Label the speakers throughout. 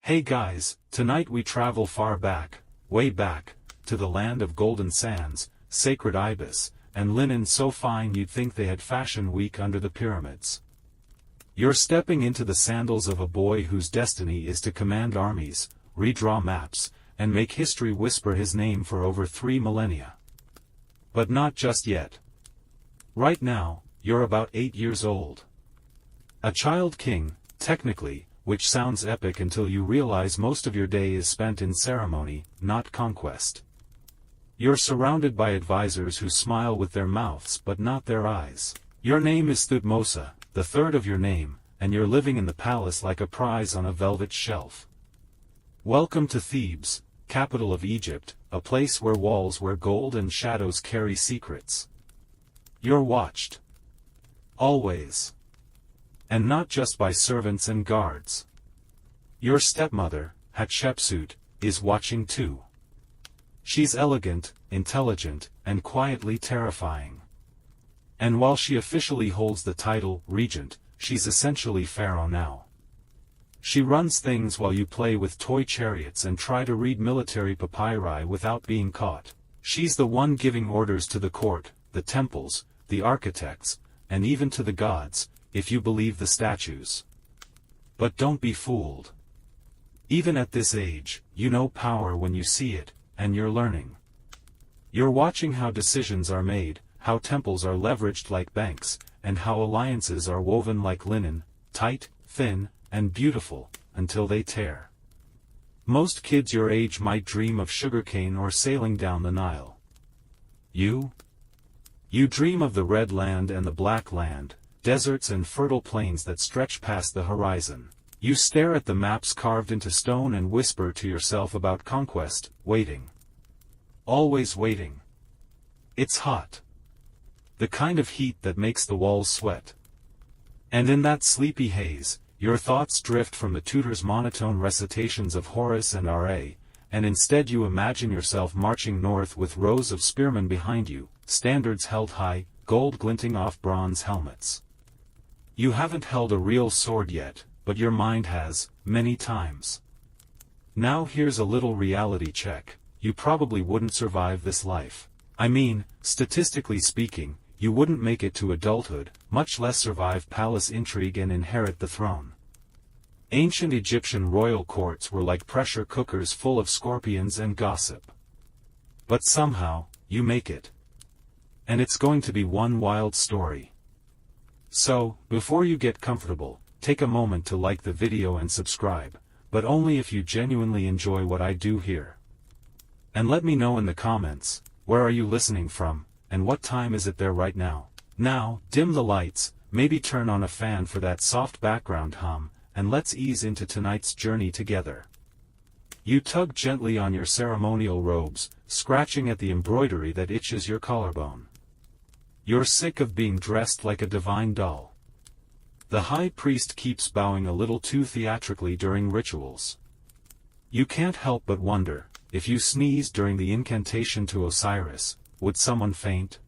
Speaker 1: Hey guys, tonight we travel far back, way back, to the land of golden sands, sacred ibis, and linen so fine you'd think they had fashion week under the pyramids. You're stepping into the sandals of a boy whose destiny is to command armies, redraw maps, and make history whisper his name for over 3 millennia. But not just yet. Right now, you're about 8 years old. A child king, technically, which sounds epic until you realize most of your day is spent in ceremony, not conquest. You're surrounded by advisors who smile with their mouths but not their eyes. Your name is Thutmose, the third of your name, and you're living in the palace like a prize on a velvet shelf. Welcome to Thebes, capital of Egypt, a place where walls wear gold and shadows carry secrets. You're watched. Always. And not just by servants and guards. Your stepmother, Hatshepsut, is watching too. She's elegant, intelligent, and quietly terrifying. And while she officially holds the title, regent, she's essentially pharaoh now. She runs things while you play with toy chariots and try to read military papyri without being caught. She's the one giving orders to the court, the temples, the architects, and even to the gods, if you believe the statues. But don't be fooled. Even at this age, you know power when you see it, and you're learning. You're watching how decisions are made, how temples are leveraged like banks, and how alliances are woven like linen, tight, thin, and beautiful, until they tear. Most kids your age might dream of sugarcane or sailing down the Nile. You dream of the red land and the black land, deserts and fertile plains that stretch past the horizon. You stare at the maps carved into stone and whisper to yourself about conquest, waiting. Always waiting. It's hot. The kind of heat that makes the walls sweat. And in that sleepy haze, your thoughts drift from the tutor's monotone recitations of Horace and R.A., and instead you imagine yourself marching north with rows of spearmen behind you, standards held high, gold glinting off bronze helmets. You haven't held a real sword yet, but your mind has, many times. Now here's a little reality check. You probably wouldn't survive this life. I mean, statistically speaking, you wouldn't make it to adulthood, much less survive palace intrigue and inherit the throne. Ancient Egyptian royal courts were like pressure cookers full of scorpions and gossip. But somehow, you make it. And it's going to be one wild story. So, before you get comfortable, take a moment to like the video and subscribe, but only if you genuinely enjoy what I do here. And let me know in the comments, where are you listening from, and what time is it there right now? Now, dim the lights, maybe turn on a fan for that soft background hum, and let's ease into tonight's journey together. You tug gently on your ceremonial robes, scratching at the embroidery that itches your collarbone. You're sick of being dressed like a divine doll. The high priest keeps bowing a little too theatrically during rituals. You can't help but wonder, if you sneeze during the incantation to Osiris, would someone faint?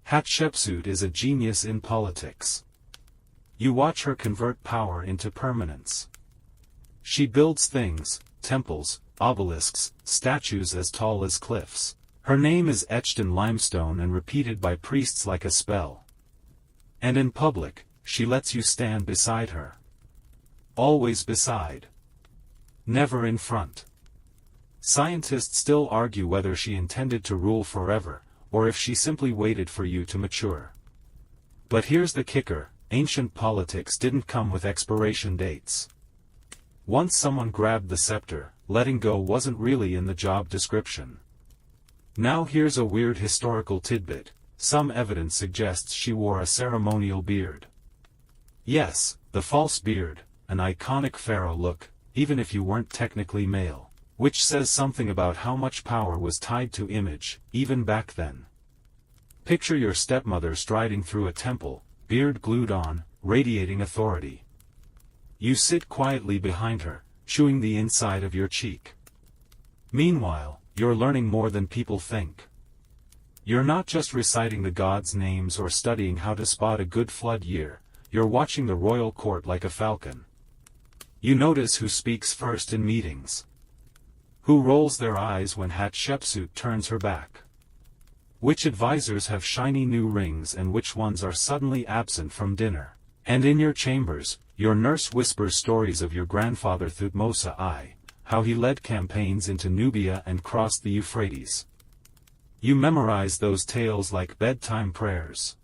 Speaker 1: Hatshepsut is a genius in politics. You watch her convert power into permanence. She builds things, temples, obelisks, statues as tall as cliffs. Her name is etched in limestone and repeated by priests like a spell. And in public, she lets you stand beside her. Always beside. Never in front. Scientists still argue whether she intended to rule forever, or if she simply waited for you to mature. But here's the kicker, ancient politics didn't come with expiration dates. Once someone grabbed the scepter, letting go wasn't really in the job description. Now here's a weird historical tidbit. Some evidence suggests she wore a ceremonial beard. Yes, the false beard, an iconic pharaoh look, even if you weren't technically male. Which says something about how much power was tied to image, even back then. Picture your stepmother striding through a temple, beard glued on, radiating authority. You sit quietly behind her, chewing the inside of your cheek. Meanwhile, you're learning more than people think. You're not just reciting the gods' names or studying how to spot a good flood year, you're watching the royal court like a falcon. You notice who speaks first in meetings. Who rolls their eyes when Hatshepsut turns her back. Which advisors have shiny new rings and which ones are suddenly absent from dinner. And in your chambers, your nurse whispers stories of your grandfather Thutmose I, how he led campaigns into Nubia and crossed the Euphrates. You memorize those tales like bedtime prayers.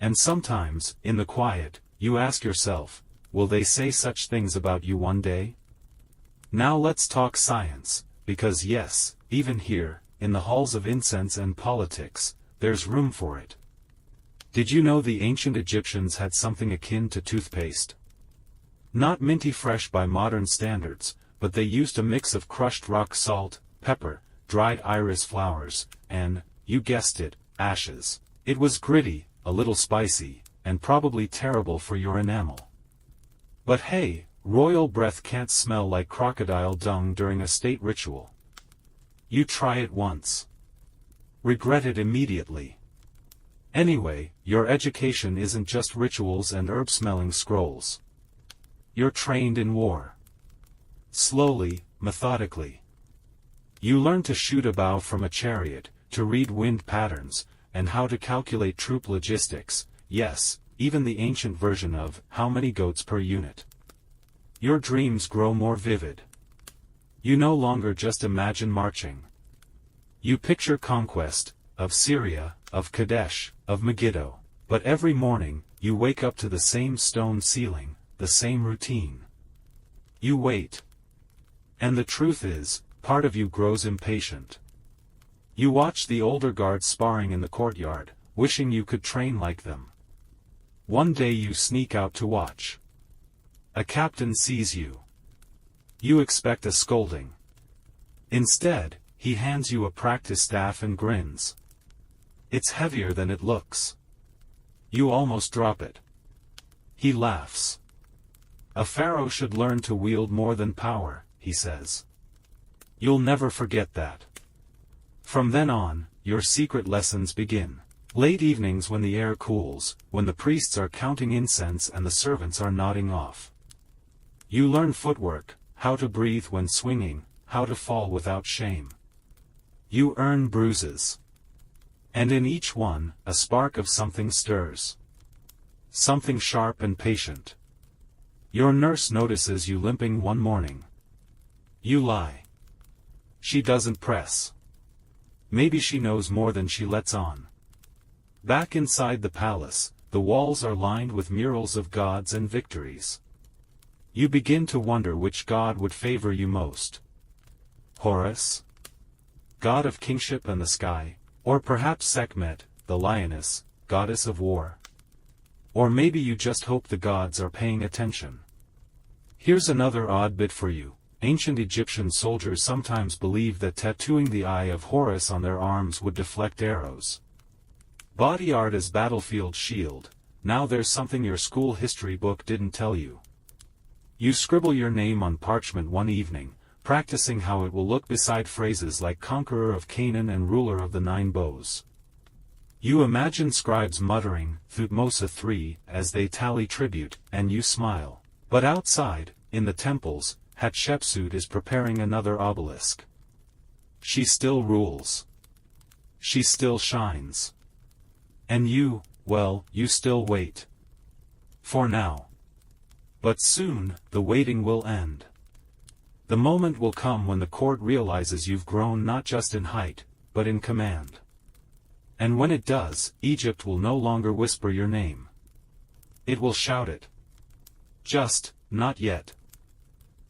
Speaker 1: And sometimes, in the quiet, you ask yourself, will they say such things about you one day? Now let's talk science, because yes, even here, in the halls of incense and politics, there's room for it. Did you know the ancient Egyptians had something akin to toothpaste? Not minty fresh by modern standards, but they used a mix of crushed rock salt, pepper, dried iris flowers, and, you guessed it, ashes. It was gritty, a little spicy, and probably terrible for your enamel. But hey, royal breath can't smell like crocodile dung during a state ritual. You try it once. Regret it immediately. Anyway, your education isn't just rituals and herb-smelling scrolls. You're trained in war. Slowly, methodically. You learn to shoot a bow from a chariot, to read wind patterns, and how to calculate troop logistics, yes, even the ancient version of how many goats per unit. Your dreams grow more vivid. You no longer just imagine marching. You picture conquest, of Syria, of Kadesh, of Megiddo, but every morning, you wake up to the same stone ceiling, the same routine. You wait. And the truth is, part of you grows impatient. You watch the older guards sparring in the courtyard, wishing you could train like them. One day you sneak out to watch. A captain sees you. You expect a scolding. Instead, he hands you a practice staff and grins. It's heavier than it looks. You almost drop it. He laughs. A pharaoh should learn to wield more than power, he says. You'll never forget that. From then on, your secret lessons begin. Late evenings when the air cools, when the priests are counting incense and the servants are nodding off. You learn footwork, how to breathe when swinging, how to fall without shame. You earn bruises. And in each one, a spark of something stirs. Something sharp and patient. Your nurse notices you limping one morning. You lie. She doesn't press. Maybe she knows more than she lets on. Back inside the palace, the walls are lined with murals of gods and victories. You begin to wonder which god would favor you most. Horus? God of kingship and the sky, or perhaps Sekhmet, the lioness, goddess of war. Or maybe you just hope the gods are paying attention. Here's another odd bit for you. Ancient Egyptian soldiers sometimes believed that tattooing the eye of Horus on their arms would deflect arrows. Body art as battlefield shield. Now there's something your school history book didn't tell you. You scribble your name on parchment one evening, practicing how it will look beside phrases like conqueror of Canaan and ruler of the 9 bows. You imagine scribes muttering, Thutmose III, as they tally tribute, and you smile. But outside, in the temples, Hatshepsut is preparing another obelisk. She still rules. She still shines. And you, well, you still wait. For now. But soon, the waiting will end. The moment will come when the court realizes you've grown not just in height, but in command. And when it does, Egypt will no longer whisper your name. It will shout it. Just, not yet.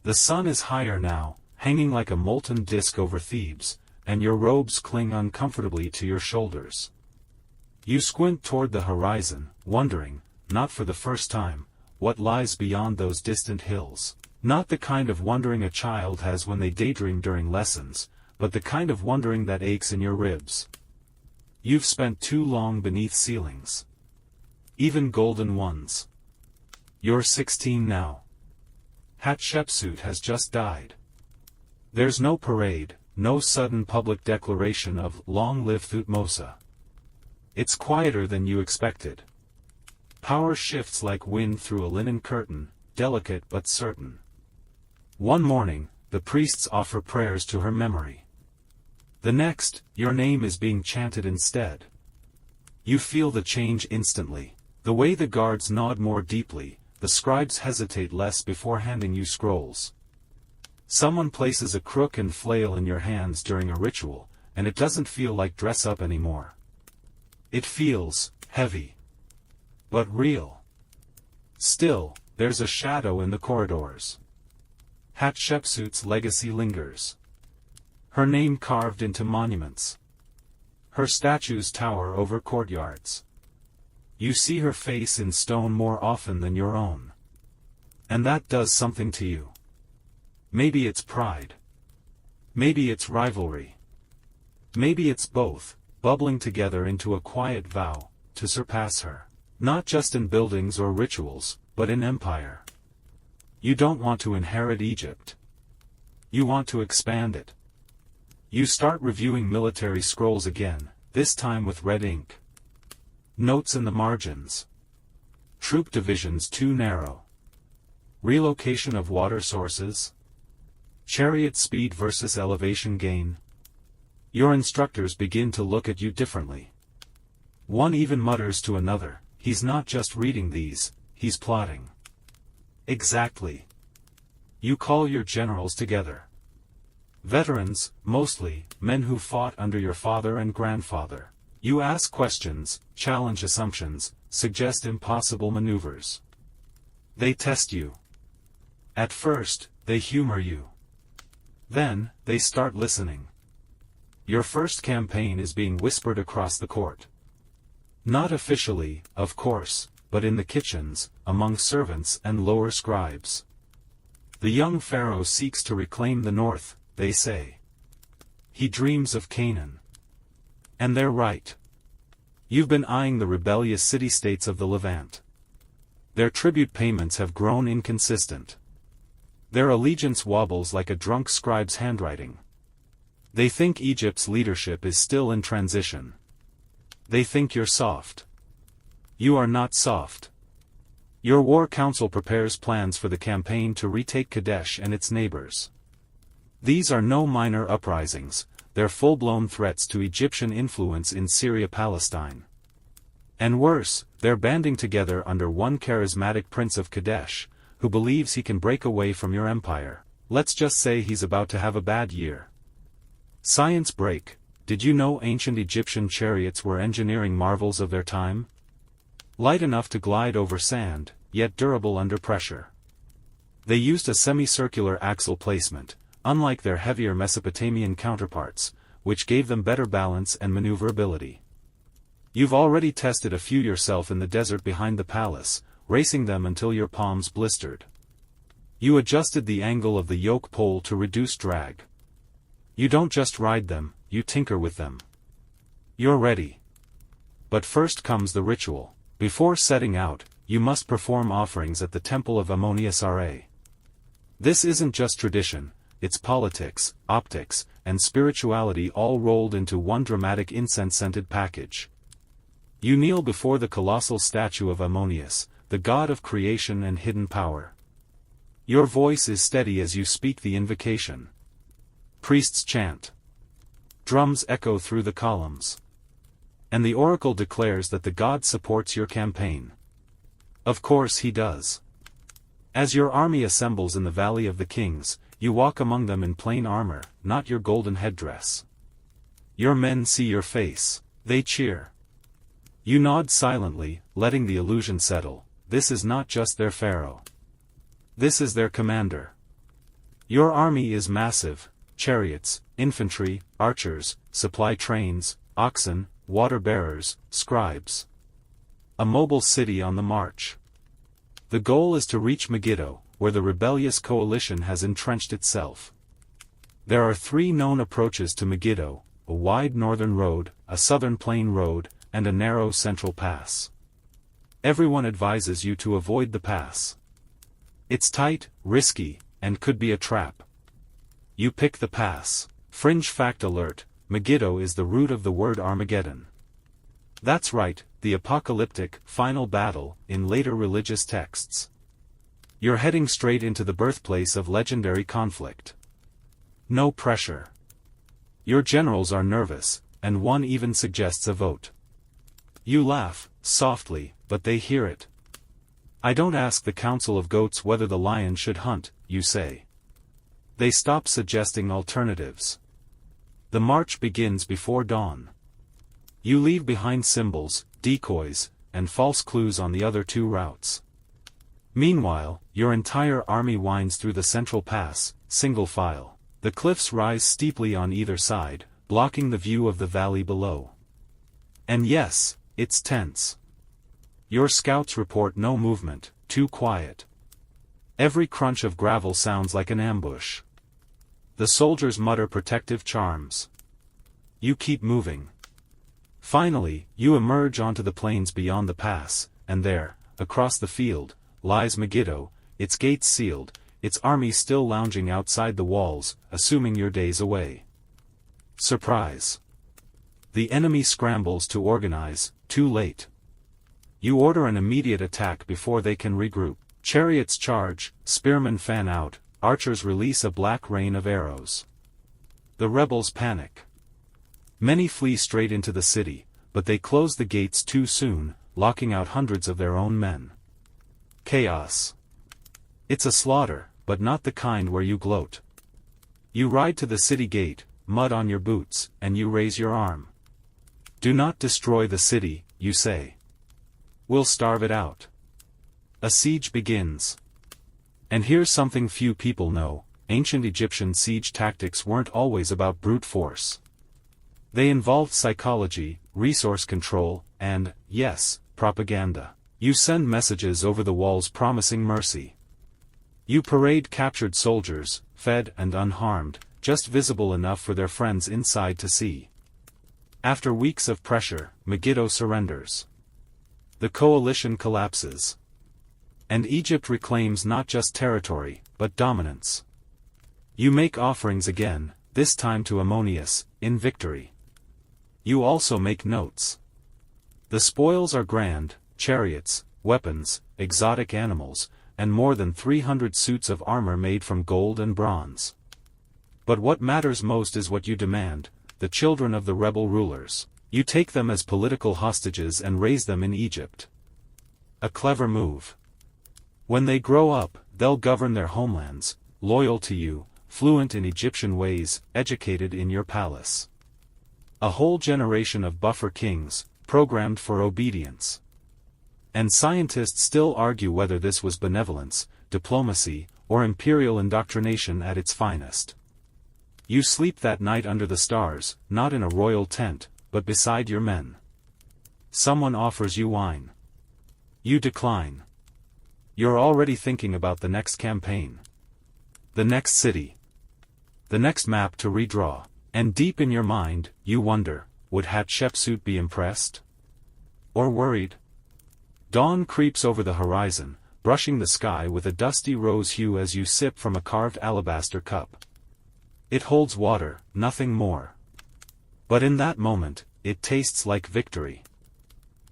Speaker 1: The sun is higher now, hanging like a molten disk over Thebes, and your robes cling uncomfortably to your shoulders. You squint toward the horizon, wondering, not for the first time, what lies beyond those distant hills. Not the kind of wondering a child has when they daydream during lessons, but the kind of wondering that aches in your ribs. You've spent too long beneath ceilings. Even golden ones. You're 16 now. Hatshepsut has just died. There's no parade, no sudden public declaration of "Long live Thutmose." It's quieter than you expected. Power shifts like wind through a linen curtain, delicate but certain. One morning, the priests offer prayers to her memory. The next, your name is being chanted instead. You feel the change instantly. The way the guards nod more deeply, the scribes hesitate less before handing you scrolls. Someone places a crook and flail in your hands during a ritual, and it doesn't feel like dress up anymore. It feels heavy. But real. Still, there's a shadow in the corridors. Hatshepsut's legacy lingers. Her name carved into monuments. Her statues tower over courtyards. You see her face in stone more often than your own. And that does something to you. Maybe it's pride. Maybe it's rivalry. Maybe it's both, bubbling together into a quiet vow, to surpass her. Not just in buildings or rituals, but in empire. You don't want to inherit Egypt. You want to expand it. You start reviewing military scrolls again, this time with red ink. Notes in the margins. Troop divisions too narrow. Relocation of water sources. Chariot speed versus elevation gain. Your instructors begin to look at you differently. One even mutters to another, "He's not just reading these, he's plotting." Exactly. You call your generals together. Veterans, mostly, men who fought under your father and grandfather. You ask questions, challenge assumptions, suggest impossible maneuvers. They test you. At first, they humor you. Then, they start listening. Your first campaign is being whispered across the court. Not officially, of course, but in the kitchens, among servants and lower scribes. The young pharaoh seeks to reclaim the north, they say. He dreams of Canaan. And they're right. You've been eyeing the rebellious city-states of the Levant. Their tribute payments have grown inconsistent. Their allegiance wobbles like a drunk scribe's handwriting. They think Egypt's leadership is still in transition. They think you're soft. You are not soft. Your war council prepares plans for the campaign to retake Kadesh and its neighbors. These are no minor uprisings, they're full-blown threats to Egyptian influence in Syria-Palestine. And worse, they're banding together under one charismatic prince of Kadesh, who believes he can break away from your empire. Let's just say he's about to have a bad year. Science break. Did you know ancient Egyptian chariots were engineering marvels of their time? Light enough to glide over sand, yet durable under pressure. They used a semicircular axle placement, unlike their heavier Mesopotamian counterparts, which gave them better balance and maneuverability. You've already tested a few yourself in the desert behind the palace, racing them until your palms blistered. You adjusted the angle of the yoke pole to reduce drag. You don't just ride them, you tinker with them. You're ready. But first comes the ritual. Before setting out, you must perform offerings at the temple of Ammonius Ra. This isn't just tradition, it's politics, optics, and spirituality all rolled into one dramatic incense-scented package. You kneel before the colossal statue of Ammonius, the god of creation and hidden power. Your voice is steady as you speak the invocation. Priests chant. Drums echo through the columns. And the oracle declares that the god supports your campaign. Of course he does. As your army assembles in the Valley of the Kings, you walk among them in plain armor, not your golden headdress. Your men see your face. They cheer. You nod silently, letting the illusion settle. This is not just their pharaoh. This is their commander. Your army is massive: chariots, infantry, archers, supply trains, oxen, water-bearers, scribes. A mobile city on the march. The goal is to reach Megiddo, where the rebellious coalition has entrenched itself. There are 3 known approaches to Megiddo: a wide northern road, a southern plain road, and a narrow central pass. Everyone advises you to avoid the pass. It's tight, risky, and could be a trap. You pick the pass. Fringe fact alert: Megiddo is the root of the word Armageddon. That's right, the apocalyptic, final battle, in later religious texts. You're heading straight into the birthplace of legendary conflict. No pressure. Your generals are nervous, and one even suggests a vote. You laugh, softly, but they hear it. I don't ask the Council of Goats whether the lion should hunt, you say. They stop suggesting alternatives. The march begins before dawn. You leave behind symbols, decoys, and false clues on the other two routes. Meanwhile, your entire army winds through the central pass, single file. The cliffs rise steeply on either side, blocking the view of the valley below. And yes, it's tense. Your scouts report no movement, too quiet. Every crunch of gravel sounds like an ambush. The soldiers mutter protective charms. You keep moving. Finally, you emerge onto the plains beyond the pass, and there, across the field, lies Megiddo, its gates sealed, its army still lounging outside the walls, assuming your days away. Surprise. The enemy scrambles to organize, too late. You order an immediate attack before they can regroup. Chariots charge, spearmen fan out, archers release a black rain of arrows. The rebels panic. Many flee straight into the city, but they close the gates too soon, locking out hundreds of their own men. Chaos. It's a slaughter, but not the kind where you gloat. You ride to the city gate, mud on your boots, and you raise your arm. Do not destroy the city, you say. We'll starve it out. A siege begins. And here's something few people know: ancient Egyptian siege tactics weren't always about brute force. They involved psychology, resource control, and, yes, propaganda. You send messages over the walls promising mercy. You parade captured soldiers, fed and unharmed, just visible enough for their friends inside to see. After weeks of pressure, Megiddo surrenders. The coalition collapses. And Egypt reclaims not just territory, but dominance. You make offerings again, this time to Ammonius, in victory. You also make notes. The spoils are grand: chariots, weapons, exotic animals, and more than 300 suits of armor made from gold and bronze. But what matters most is what you demand: the children of the rebel rulers. You take them as political hostages and raise them in Egypt. A clever move. When they grow up, they'll govern their homelands, loyal to you, fluent in Egyptian ways, educated in your palace. A whole generation of buffer kings, programmed for obedience. And scientists still argue whether this was benevolence, diplomacy, or imperial indoctrination at its finest. You sleep that night under the stars, not in a royal tent, but beside your men. Someone offers you wine. You decline. You're already thinking about the next campaign. The next city. The next map to redraw. And deep in your mind, you wonder, would Hatshepsut be impressed? Or worried? Dawn creeps over the horizon, brushing the sky with a dusty rose hue as you sip from a carved alabaster cup. It holds water, nothing more. But in that moment, it tastes like victory.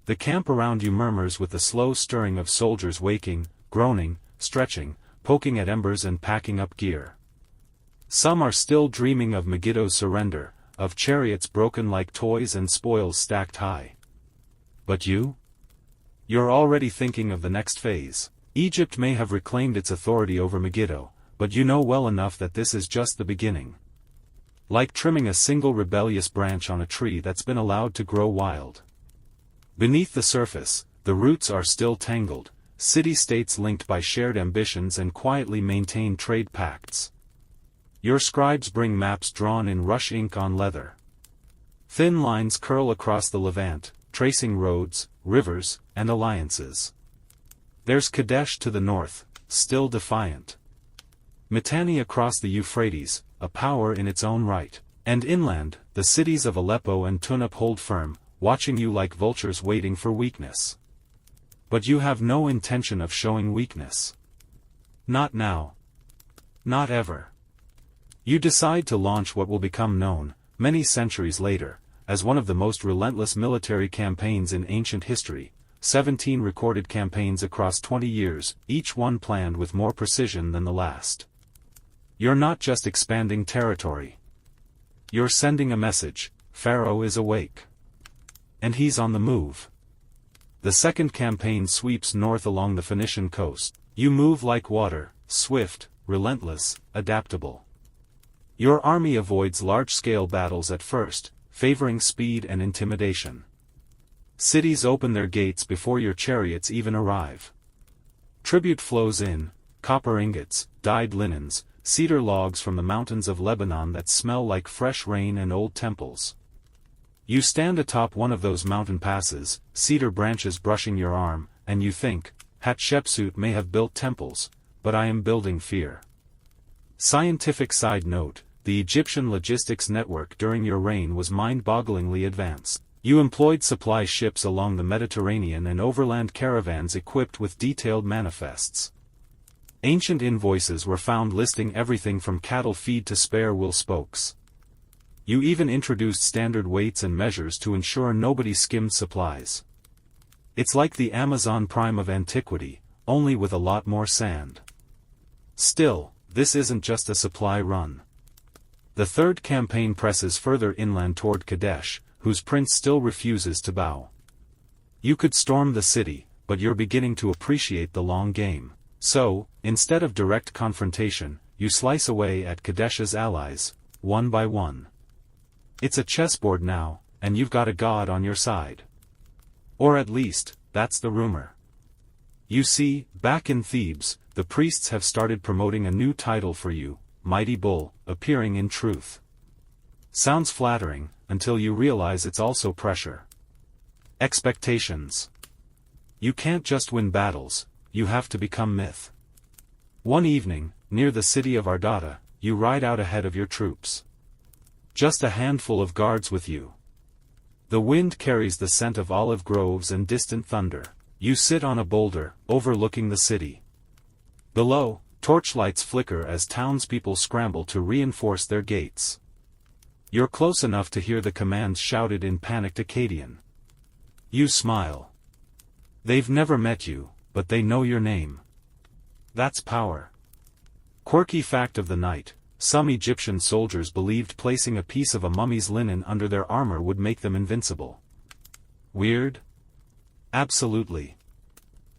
Speaker 1: The camp around you murmurs with the slow stirring of soldiers waking, groaning, stretching, poking at embers and packing up gear. Some are still dreaming of Megiddo's surrender, of chariots broken like toys and spoils stacked high. But you? You're already thinking of the next phase. Egypt may have reclaimed its authority over Megiddo, but you know well enough that this is just the beginning. Like trimming a single rebellious branch on a tree that's been allowed to grow wild. Beneath the surface, the roots are still tangled, city-states linked by shared ambitions and quietly maintained trade pacts. Your scribes bring maps drawn in rush ink on leather. Thin lines curl across the Levant, tracing roads, rivers, and alliances. There's Kadesh to the north, still defiant. Mitanni across the Euphrates, a power in its own right. And inland, the cities of Aleppo and Tunip hold firm, watching you like vultures waiting for weakness. But you have no intention of showing weakness. Not now. Not ever. You decide to launch what will become known, many centuries later, as one of the most relentless military campaigns in ancient history, 17 recorded campaigns across 20 years, each one planned with more precision than the last. You're not just expanding territory. You're sending a message: Pharaoh is awake. And he's on the move. The second campaign sweeps north along the Phoenician coast. You move like water, swift, relentless, adaptable. Your army avoids large-scale battles at first, favoring speed and intimidation. Cities open their gates before your chariots even arrive. Tribute flows in: copper ingots, dyed linens, cedar logs from the mountains of Lebanon that smell like fresh rain and old temples. You stand atop one of those mountain passes, cedar branches brushing your arm, and you think, Hatshepsut may have built temples, but I am building fear. Scientific side note: the Egyptian logistics network during your reign was mind-bogglingly advanced. You employed supply ships along the Mediterranean and overland caravans equipped with detailed manifests. Ancient invoices were found listing everything from cattle feed to spare wheel spokes. You even introduced standard weights and measures to ensure nobody skimmed supplies. It's like the Amazon Prime of antiquity, only with a lot more sand. Still, this isn't just a supply run. The third campaign presses further inland toward Kadesh, whose prince still refuses to bow. You could storm the city, but you're beginning to appreciate the long game. So, instead of direct confrontation, you slice away at Kadesh's allies, one by one. It's a chessboard now, and you've got a god on your side. Or at least, that's the rumor. You see, back in Thebes, the priests have started promoting a new title for you: Mighty Bull, appearing in truth. Sounds flattering, until you realize it's also pressure. Expectations. You can't just win battles, you have to become myth. One evening, near the city of Ardata, you ride out ahead of your troops. Just a handful of guards with you. The wind carries the scent of olive groves and distant thunder. You sit on a boulder, overlooking the city. Below, torchlights flicker as townspeople scramble to reinforce their gates. You're close enough to hear the commands shouted in panicked Akkadian. You smile. They've never met you, but they know your name. That's power. Quirky fact of the night: some Egyptian soldiers believed placing a piece of a mummy's linen under their armor would make them invincible. Weird? Absolutely.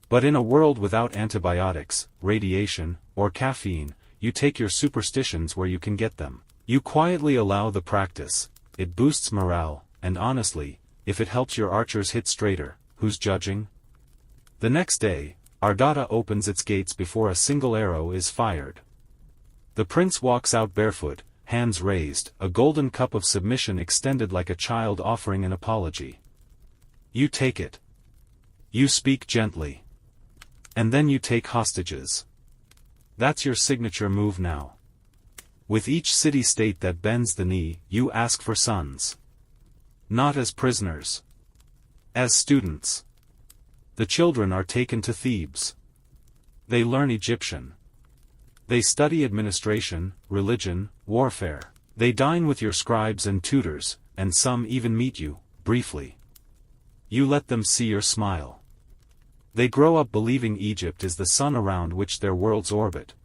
Speaker 1: But in a world without antibiotics, radiation, or caffeine, you take your superstitions where you can get them. You quietly allow the practice. It boosts morale, and honestly, if it helps your archers hit straighter, who's judging? The next day, Ardata opens its gates before a single arrow is fired. The prince walks out barefoot, hands raised, a golden cup of submission extended like a child offering an apology. You take it. You speak gently. And then you take hostages. That's your signature move now. With each city-state that bends the knee, you ask for sons. Not as prisoners. As students. The children are taken to Thebes. They learn Egyptian. They study administration, religion, warfare. They dine with your scribes and tutors, and some even meet you, briefly. You let them see your smile. They grow up believing Egypt is the sun around which their worlds orbit.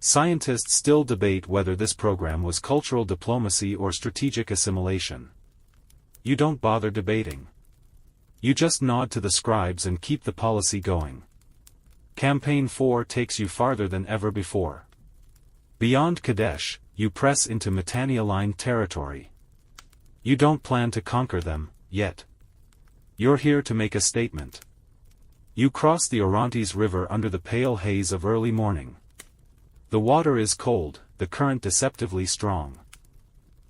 Speaker 1: Scientists still debate whether this program was cultural diplomacy or strategic assimilation. You don't bother debating. You just nod to the scribes and keep the policy going. Campaign 4 takes you farther than ever before. Beyond Kadesh, you press into Mitanni-aligned territory. You don't plan to conquer them, yet. You're here to make a statement. You cross the Orontes River under the pale haze of early morning. The water is cold, the current deceptively strong.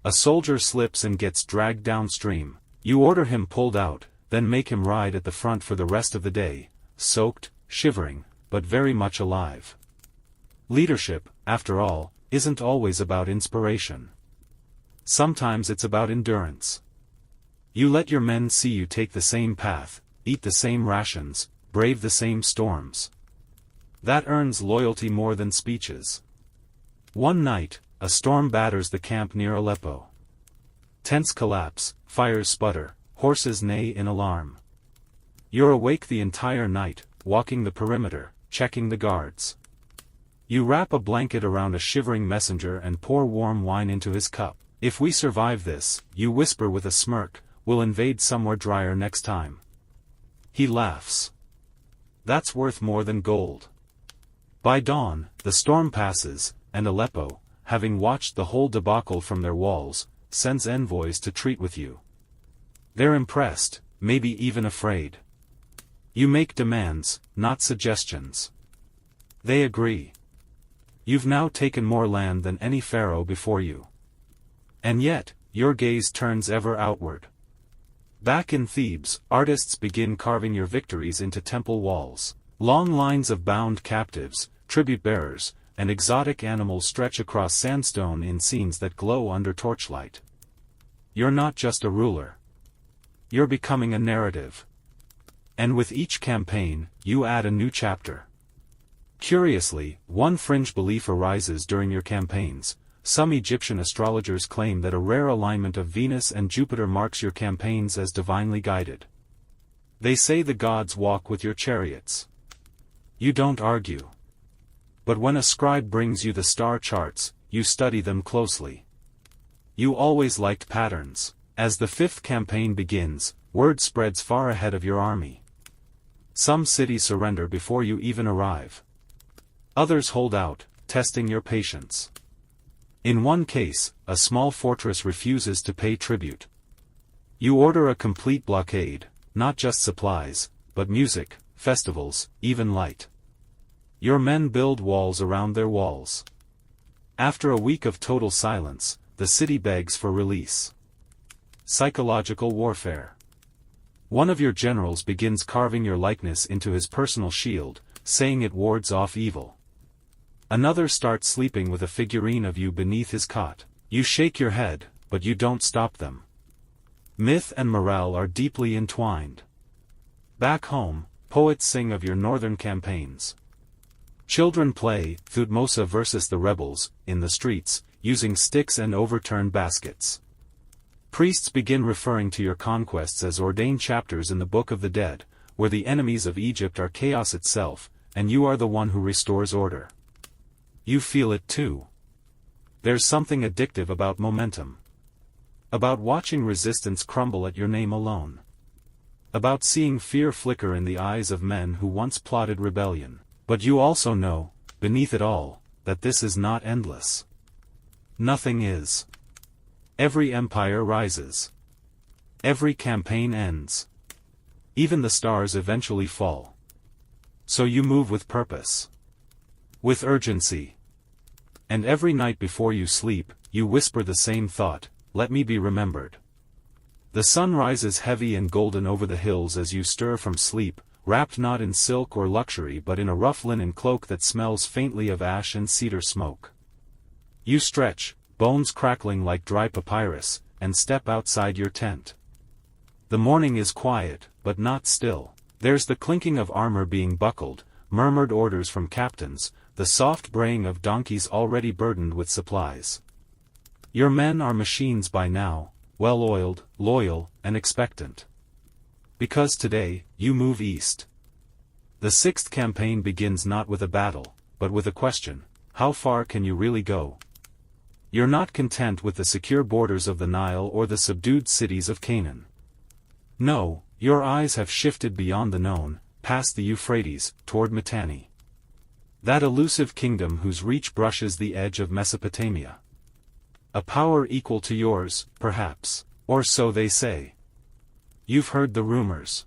Speaker 1: A soldier slips and gets dragged downstream. You order him pulled out, then make him ride at the front for the rest of the day, soaked, shivering, but very much alive. Leadership, after all, isn't always about inspiration. Sometimes it's about endurance. You let your men see you take the same path, eat the same rations, brave the same storms. That earns loyalty more than speeches. One night, a storm batters the camp near Aleppo. Tents collapse, fires sputter, horses neigh in alarm. You're awake the entire night, walking the perimeter, checking the guards. You wrap a blanket around a shivering messenger and pour warm wine into his cup. If we survive this, you whisper with a smirk, we'll invade somewhere drier next time. He laughs. That's worth more than gold. By dawn, the storm passes, and Aleppo, having watched the whole debacle from their walls, sends envoys to treat with you. They're impressed, maybe even afraid. You make demands, not suggestions. They agree. You've now taken more land than any pharaoh before you. And yet, your gaze turns ever outward. Back in Thebes, artists begin carving your victories into temple walls. Long lines of bound captives, tribute-bearers, and exotic animals stretch across sandstone in scenes that glow under torchlight. You're not just a ruler. You're becoming a narrative. And with each campaign, you add a new chapter. Curiously, one fringe belief arises during your campaigns. Some Egyptian astrologers claim that a rare alignment of Venus and Jupiter marks your campaigns as divinely guided. They say the gods walk with your chariots. You don't argue. But when a scribe brings you the star charts, you study them closely. You always liked patterns. As the fifth campaign begins, word spreads far ahead of your army. Some cities surrender before you even arrive. Others hold out, testing your patience. In one case, a small fortress refuses to pay tribute. You order a complete blockade, not just supplies, but music, festivals, even light. Your men build walls around their walls. After a week of total silence, the city begs for release. Psychological warfare. One of your generals begins carving your likeness into his personal shield, saying it wards off evil. Another starts sleeping with a figurine of you beneath his cot. You shake your head, but you don't stop them. Myth and morale are deeply entwined. Back home, poets sing of your northern campaigns. Children play Thutmose versus the rebels in the streets, using sticks and overturned baskets. Priests begin referring to your conquests as ordained chapters in the Book of the Dead, where the enemies of Egypt are chaos itself, and you are the one who restores order. You feel it too. There's something addictive about momentum. About watching resistance crumble at your name alone. About seeing fear flicker in the eyes of men who once plotted rebellion. But you also know, beneath it all, that this is not endless. Nothing is. Every empire rises. Every campaign ends. Even the stars eventually fall. So you move with purpose. With urgency. And every night before you sleep, you whisper the same thought, let me be remembered. The sun rises heavy and golden over the hills as you stir from sleep, wrapped not in silk or luxury but in a rough linen cloak that smells faintly of ash and cedar smoke. You stretch, bones crackling like dry papyrus, and step outside your tent. The morning is quiet, but not still. There's the clinking of armor being buckled, murmured orders from captains, the soft braying of donkeys already burdened with supplies. Your men are machines by now, well-oiled, loyal, and expectant. Because today, you move east. The sixth campaign begins not with a battle, but with a question: how far can you really go? You're not content with the secure borders of the Nile or the subdued cities of Canaan. No, your eyes have shifted beyond the known, past the Euphrates, toward Mitanni. That elusive kingdom whose reach brushes the edge of Mesopotamia. A power equal to yours, perhaps, or so they say. You've heard the rumors.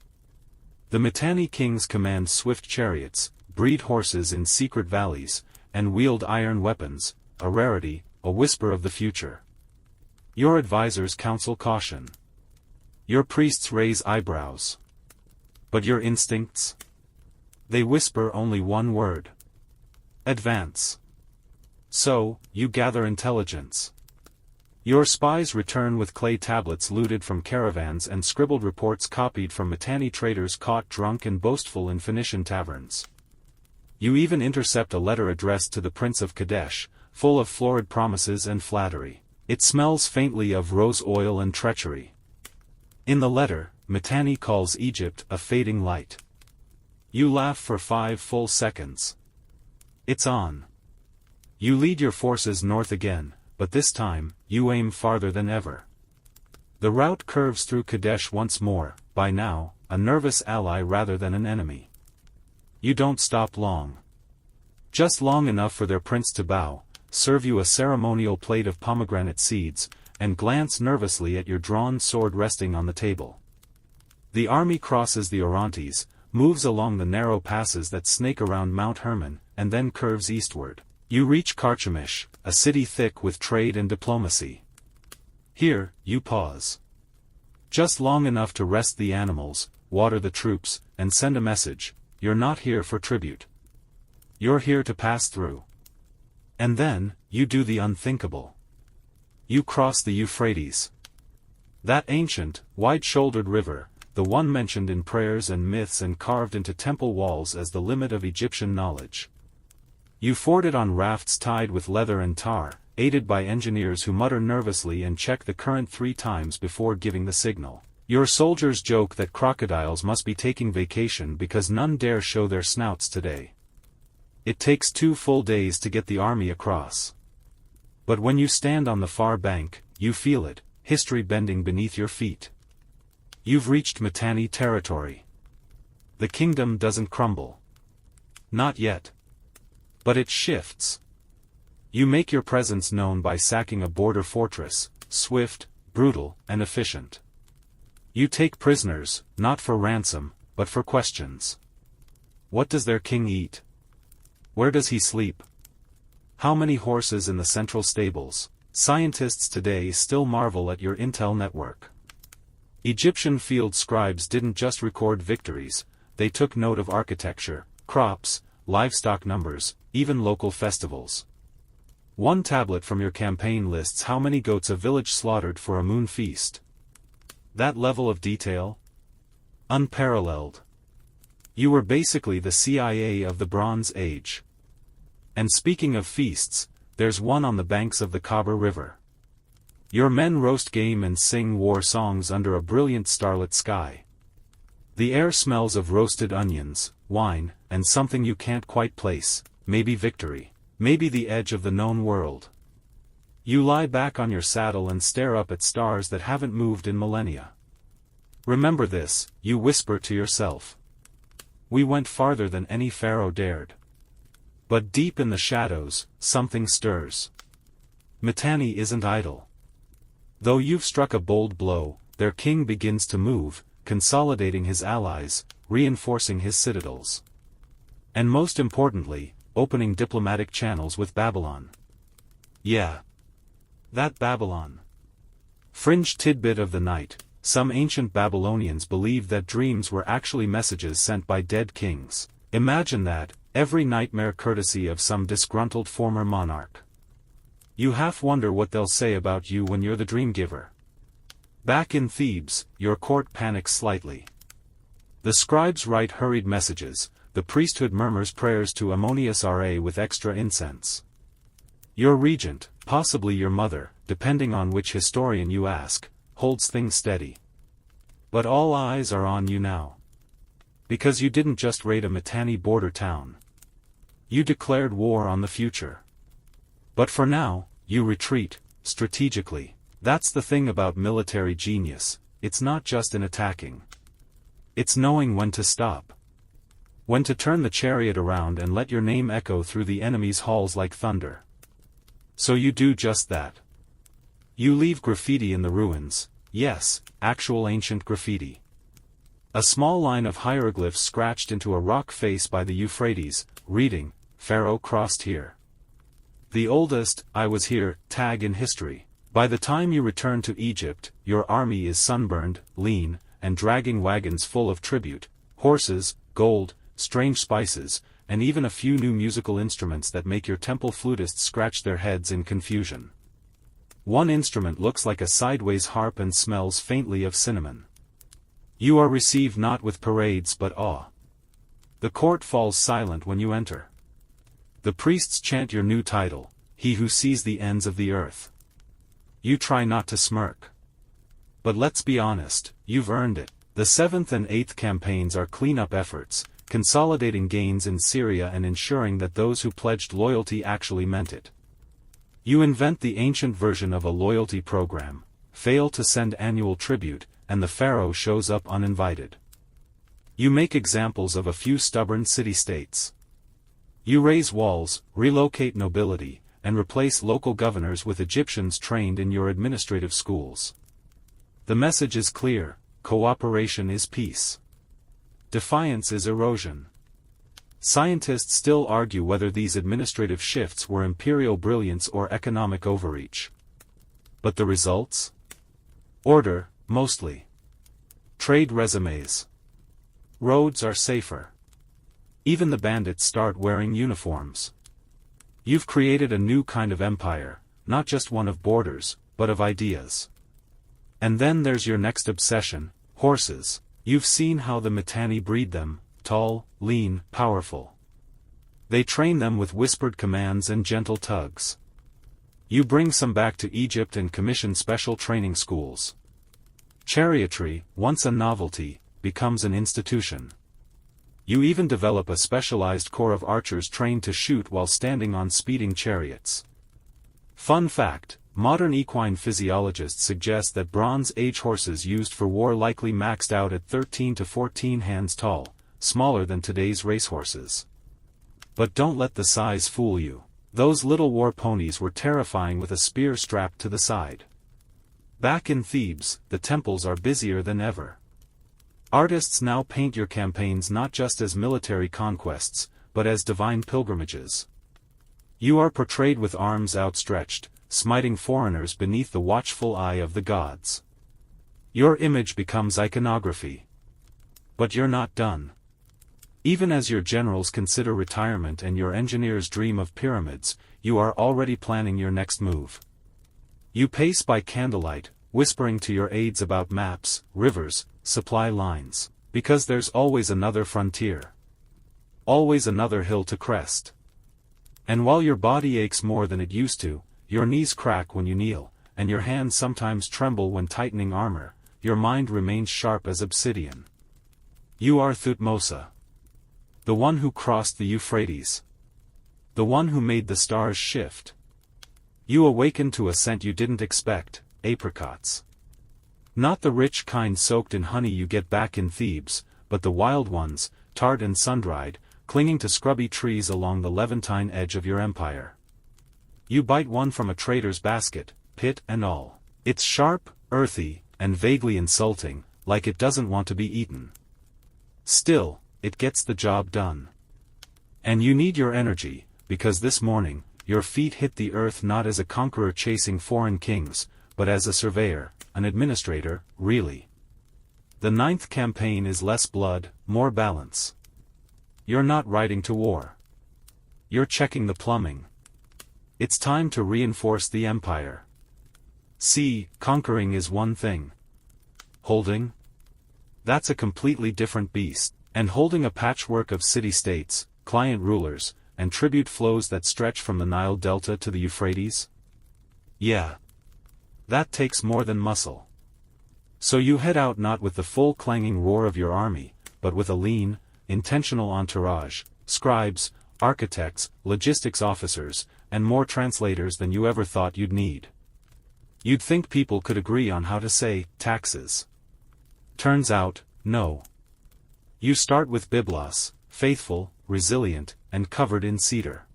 Speaker 1: The Mitanni kings command swift chariots, breed horses in secret valleys, and wield iron weapons, a rarity, a whisper of the future. Your advisors counsel caution. Your priests raise eyebrows. But your instincts? They whisper only one word. Advance. So, you gather intelligence. Your spies return with clay tablets looted from caravans and scribbled reports copied from Mitanni traders caught drunk and boastful in Phoenician taverns. You even intercept a letter addressed to the Prince of Kadesh, full of florid promises and flattery. It smells faintly of rose oil and treachery. In the letter, Mitanni calls Egypt a fading light. You laugh for 5 full seconds. It's on. You lead your forces north again, but this time, you aim farther than ever. The route curves through Kadesh once more, by now, a nervous ally rather than an enemy. You don't stop long. Just long enough for their prince to bow, serve you a ceremonial plate of pomegranate seeds, and glance nervously at your drawn sword resting on the table. The army crosses the Orontes, moves along the narrow passes that snake around Mount Hermon, and then curves eastward. You reach Carchemish, a city thick with trade and diplomacy. Here, you pause. Just long enough to rest the animals, water the troops, and send a message: you're not here for tribute. You're here to pass through. And then, you do the unthinkable. You cross the Euphrates. That ancient, wide-shouldered river, the one mentioned in prayers and myths and carved into temple walls as the limit of Egyptian knowledge. You ford it on rafts tied with leather and tar, aided by engineers who mutter nervously and check the current 3 times before giving the signal. Your soldiers joke that crocodiles must be taking vacation because none dare show their snouts today. It takes 2 full days to get the army across. But when you stand on the far bank, you feel it, history bending beneath your feet. You've reached Mitanni territory. The kingdom doesn't crumble. Not yet. But it shifts. You make your presence known by sacking a border fortress, swift, brutal, and efficient. You take prisoners, not for ransom, but for questions. What does their king eat? Where does he sleep? How many horses in the central stables? Scientists today still marvel at your intel network. Egyptian field scribes didn't just record victories, they took note of architecture, crops, livestock numbers, even local festivals. One tablet from your campaign lists how many goats a village slaughtered for a moon feast. That level of detail? Unparalleled. You were basically the CIA of the Bronze Age. And speaking of feasts, there's one on the banks of the Khabur River. Your men roast game and sing war songs under a brilliant starlit sky. The air smells of roasted onions, wine, and something you can't quite place, maybe victory, maybe the edge of the known world. You lie back on your saddle and stare up at stars that haven't moved in millennia. Remember this, you whisper to yourself. We went farther than any pharaoh dared. But deep in the shadows, something stirs. Mitanni isn't idle. Though you've struck a bold blow, their king begins to move, consolidating his allies, reinforcing his citadels. And most importantly, opening diplomatic channels with Babylon. Yeah. That Babylon. Fringe tidbit of the night, some ancient Babylonians believed that dreams were actually messages sent by dead kings. Imagine that, every nightmare courtesy of some disgruntled former monarch. You half wonder what they'll say about you when you're the dream giver. Back in Thebes, your court panics slightly. The scribes write hurried messages, the priesthood murmurs prayers to Ammonius Ra with extra incense. Your regent, possibly your mother, depending on which historian you ask, holds things steady. But all eyes are on you now. Because you didn't just raid a Mitanni border town. You declared war on the future. But for now, you retreat, strategically. That's the thing about military genius, it's not just in attacking. It's knowing when to stop. When to turn the chariot around and let your name echo through the enemy's halls like thunder. So you do just that. You leave graffiti in the ruins, yes, actual ancient graffiti. A small line of hieroglyphs scratched into a rock face by the Euphrates, reading, Pharaoh crossed here. The oldest, I was here, tag in history. By the time you return to Egypt, your army is sunburned, lean, and dragging wagons full of tribute, horses, gold, strange spices, and even a few new musical instruments that make your temple flutists scratch their heads in confusion. One instrument looks like a sideways harp and smells faintly of cinnamon. You are received not with parades but awe. The court falls silent when you enter. The priests chant your new title, He who sees the ends of the earth. You try not to smirk. But let's be honest, you've earned it. The 7th and 8th campaigns are cleanup efforts, consolidating gains in Syria and ensuring that those who pledged loyalty actually meant it. You invent the ancient version of a loyalty program, fail to send annual tribute, and the pharaoh shows up uninvited. You make examples of a few stubborn city-states. You raise walls, relocate nobility, and replace local governors with Egyptians trained in your administrative schools. The message is clear: cooperation is peace. Defiance is erosion. Scientists still argue whether these administrative shifts were imperial brilliance or economic overreach. But the results? Order, mostly. Trade resumes. Roads are safer. Even the bandits start wearing uniforms. You've created a new kind of empire, not just one of borders, but of ideas. And then there's your next obsession, horses. You've seen how the Mitanni breed them, tall, lean, powerful. They train them with whispered commands and gentle tugs. You bring some back to Egypt and commission special training schools. Chariotry, once a novelty, becomes an institution. You even develop a specialized corps of archers trained to shoot while standing on speeding chariots. Fun fact: modern equine physiologists suggest that Bronze Age horses used for war likely maxed out at 13 to 14 hands tall, smaller than today's racehorses. But don't let the size fool you. Those little war ponies were terrifying with a spear strapped to the side. Back in Thebes, the temples are busier than ever. Artists now paint your campaigns not just as military conquests, but as divine pilgrimages. You are portrayed with arms outstretched, smiting foreigners beneath the watchful eye of the gods. Your image becomes iconography. But you're not done. Even as your generals consider retirement and your engineers dream of pyramids, you are already planning your next move. You pace by candlelight, whispering to your aides about maps, rivers, supply lines, because there's always another frontier. Always another hill to crest. And while your body aches more than it used to, your knees crack when you kneel, and your hands sometimes tremble when tightening armor, your mind remains sharp as obsidian. You are Thutmose. The one who crossed the Euphrates. The one who made the stars shift. You awaken to a scent you didn't expect, apricots. Not the rich kind soaked in honey you get back in Thebes, but the wild ones, tart and sun-dried, clinging to scrubby trees along the Levantine edge of your empire. You bite one from a trader's basket, pit and all. It's sharp, earthy, and vaguely insulting, like it doesn't want to be eaten. Still, it gets the job done. And you need your energy, because this morning, your feet hit the earth not as a conqueror chasing foreign kings, but as a surveyor, an administrator, really. The 9th campaign is less blood, more balance. You're not riding to war. You're checking the plumbing. It's time to reinforce the empire. See, conquering is one thing. Holding? That's a completely different beast. And holding a patchwork of city-states, client rulers, and tribute flows that stretch from the Nile Delta to the Euphrates? Yeah. That takes more than muscle. So you head out not with the full clanging roar of your army, but with a lean, intentional entourage, scribes, architects, logistics officers, and more translators than you ever thought you'd need. You'd think people could agree on how to say taxes. Turns out, no. You start with Byblos, faithful, resilient, and covered in cedar.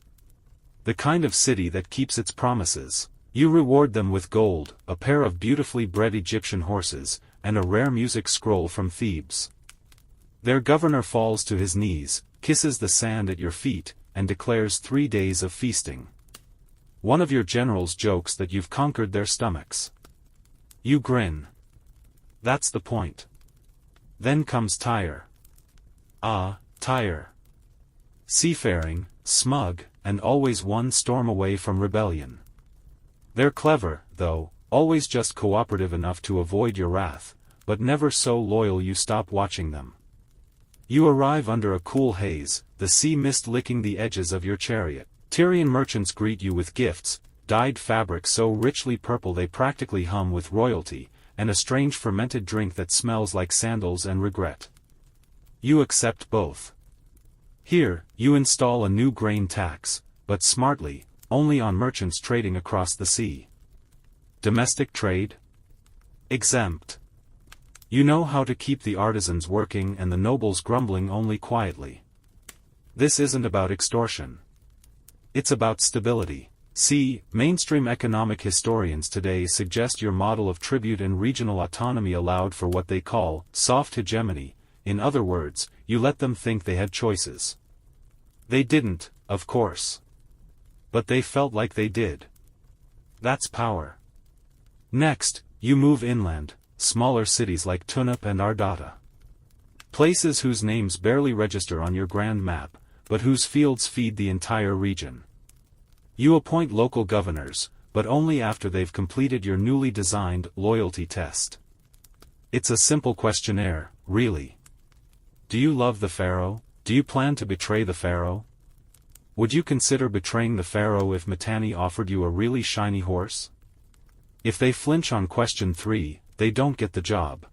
Speaker 1: The kind of city that keeps its promises. You reward them with gold, a pair of beautifully bred Egyptian horses, and a rare music scroll from Thebes. Their governor falls to his knees, kisses the sand at your feet, and declares 3 days of feasting. One of your generals jokes that you've conquered their stomachs. You grin. That's the point. Then comes Tyre. Ah, Tyre. Seafaring, smug, and always one storm away from rebellion. They're clever, though, always just cooperative enough to avoid your wrath, but never so loyal you stop watching them. You arrive under a cool haze, the sea mist licking the edges of your chariot. Tyrian merchants greet you with gifts, dyed fabric so richly purple they practically hum with royalty, and a strange fermented drink that smells like sandals and regret. You accept both. Here, you install a new grain tax, but smartly, only on merchants trading across the sea. Domestic trade? Exempt. You know how to keep the artisans working and the nobles grumbling only quietly. This isn't about extortion. It's about stability. See, mainstream economic historians today suggest your model of tribute and regional autonomy allowed for what they call soft hegemony. In other words, you let them think they had choices. They didn't, of course. But they felt like they did. That's power. Next, you move inland, smaller cities like Thutmose and Ardata. Places whose names barely register on your grand map, but whose fields feed the entire region. You appoint local governors, but only after they've completed your newly designed loyalty test. It's a simple questionnaire, really. Do you love the pharaoh? Do you plan to betray the pharaoh? Would you consider betraying the pharaoh if Mitanni offered you a really shiny horse? If they flinch on question 3, they don't get the job.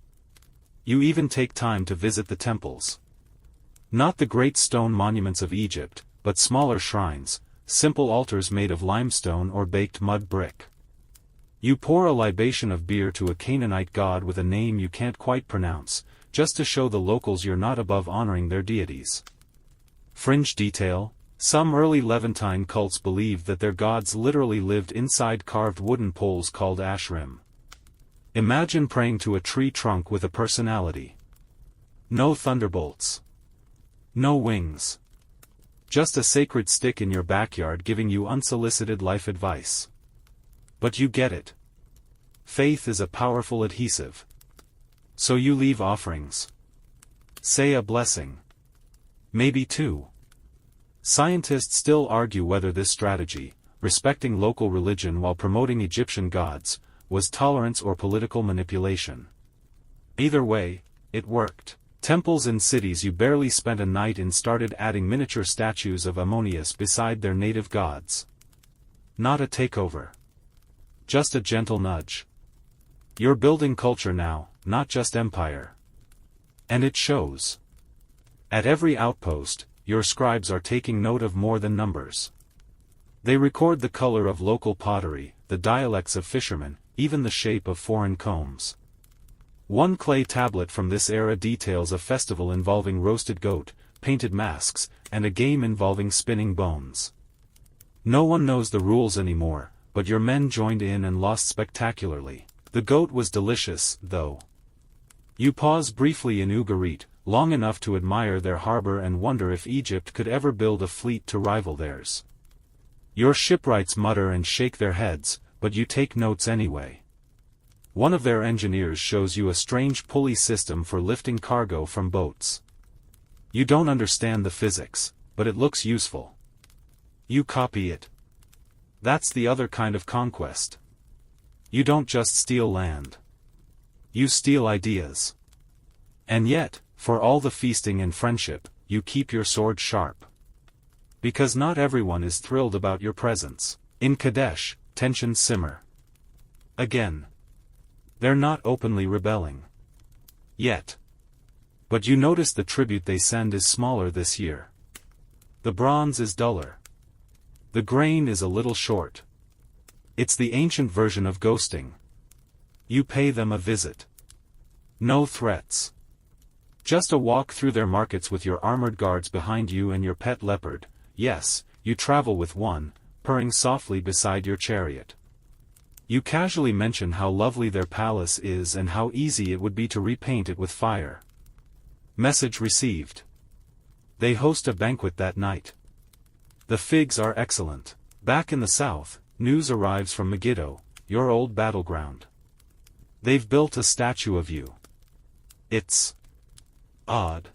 Speaker 1: You even take time to visit the temples. Not the great stone monuments of Egypt, but smaller shrines, simple altars made of limestone or baked mud brick. You pour a libation of beer to a Canaanite god with a name you can't quite pronounce, just to show the locals you're not above honoring their deities. Fringe detail: some early Levantine cults believed that their gods literally lived inside carved wooden poles called ashrim. Imagine praying to a tree trunk with a personality. No thunderbolts. No wings. Just a sacred stick in your backyard giving you unsolicited life advice. But you get it. Faith is a powerful adhesive. So you leave offerings. Say a blessing. Maybe two. Scientists still argue whether this strategy, respecting local religion while promoting Egyptian gods, was tolerance or political manipulation. Either way, it worked. Temples in cities you barely spent a night in started adding miniature statues of Ammonius beside their native gods. Not a takeover. Just a gentle nudge. You're building culture now, not just empire. And it shows. At every outpost, your scribes are taking note of more than numbers. They record the color of local pottery, the dialects of fishermen, even the shape of foreign combs. One clay tablet from this era details a festival involving roasted goat, painted masks, and a game involving spinning bones. No one knows the rules anymore, but your men joined in and lost spectacularly. The goat was delicious, though. You pause briefly in Ugarit, long enough to admire their harbor and wonder if Egypt could ever build a fleet to rival theirs. Your shipwrights mutter and shake their heads, but you take notes anyway. One of their engineers shows you a strange pulley system for lifting cargo from boats. You don't understand the physics, but it looks useful. You copy it. That's the other kind of conquest. You don't just steal land. You steal ideas. And yet, for all the feasting and friendship, you keep your sword sharp. Because not everyone is thrilled about your presence. In Kadesh, tensions simmer. Again. They're not openly rebelling. Yet. But you notice the tribute they send is smaller this year. The bronze is duller. The grain is a little short. It's the ancient version of ghosting. You pay them a visit. No threats. Just a walk through their markets with your armored guards behind you and your pet leopard. Yes, you travel with one, purring softly beside your chariot. You casually mention how lovely their palace is and how easy it would be to repaint it with fire. Message received. They host a banquet that night. The figs are excellent. Back in the south, news arrives from Megiddo, your old battleground. They've built a statue of you. It's odd.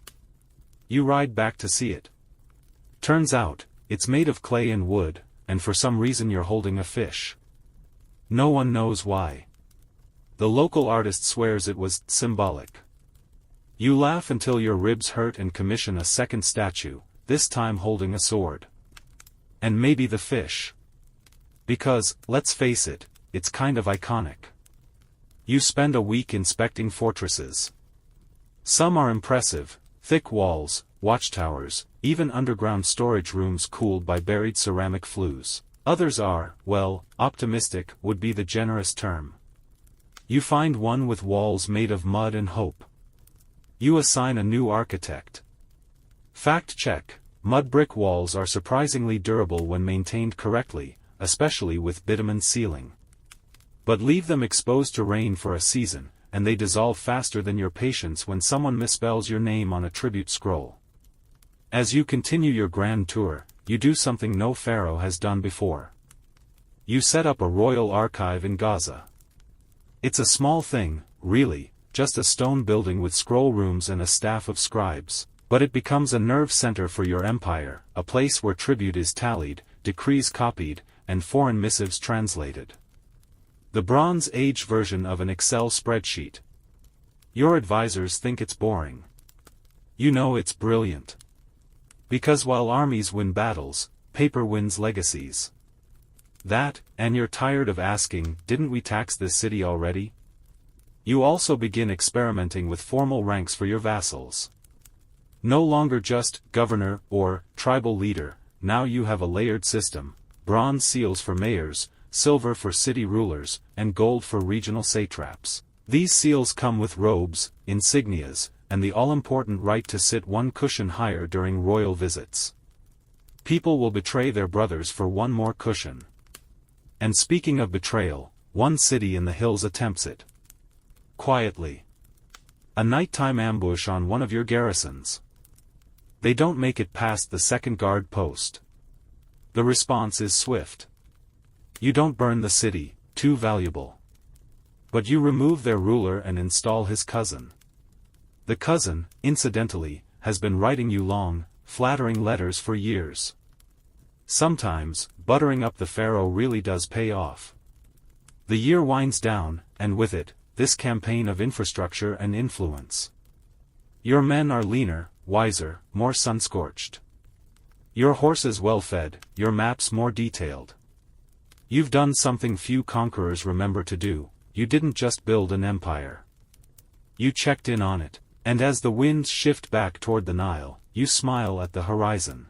Speaker 1: You ride back to see it. Turns out, it's made of clay and wood, and for some reason you're holding a fish. No one knows why. The local artist swears it was symbolic. You laugh until your ribs hurt and commission a second statue, this time holding a sword. And maybe the fish. Because, let's face it, it's kind of iconic. You spend a week inspecting fortresses. Some are impressive, thick walls, watchtowers, even underground storage rooms cooled by buried ceramic flues. Others are, well, optimistic would be the generous term. You find one with walls made of mud and hope. You assign a new architect. Fact check: mud brick walls are surprisingly durable when maintained correctly, especially with bitumen sealing. But leave them exposed to rain for a season, and they dissolve faster than your patience when someone misspells your name on a tribute scroll. As you continue your grand tour, you do something no pharaoh has done before. You set up a royal archive in Gaza. It's a small thing, really, just a stone building with scroll rooms and a staff of scribes, but it becomes a nerve center for your empire, a place where tribute is tallied, decrees copied, and foreign missives translated. The Bronze Age version of an Excel spreadsheet. Your advisors think it's boring. You know it's brilliant. Because while armies win battles, paper wins legacies. That, and you're tired of asking, didn't we tax this city already? You also begin experimenting with formal ranks for your vassals. No longer just governor or tribal leader, now you have a layered system: bronze seals for mayors, silver for city rulers, and gold for regional satraps. These seals come with robes, insignias, and the all-important right to sit one cushion higher during royal visits. People will betray their brothers for one more cushion. And speaking of betrayal, one city in the hills attempts it. Quietly. A nighttime ambush on one of your garrisons. They don't make it past the second guard post. The response is swift. You don't burn the city, too valuable. But you remove their ruler and install his cousin. The cousin, incidentally, has been writing you long, flattering letters for years. Sometimes, buttering up the pharaoh really does pay off. The year winds down, and with it, this campaign of infrastructure and influence. Your men are leaner, wiser, more sun-scorched. Your horses well-fed, your maps more detailed. You've done something few conquerors remember to do: you didn't just build an empire. You checked in on it, and as the winds shift back toward the Nile, you smile at the horizon.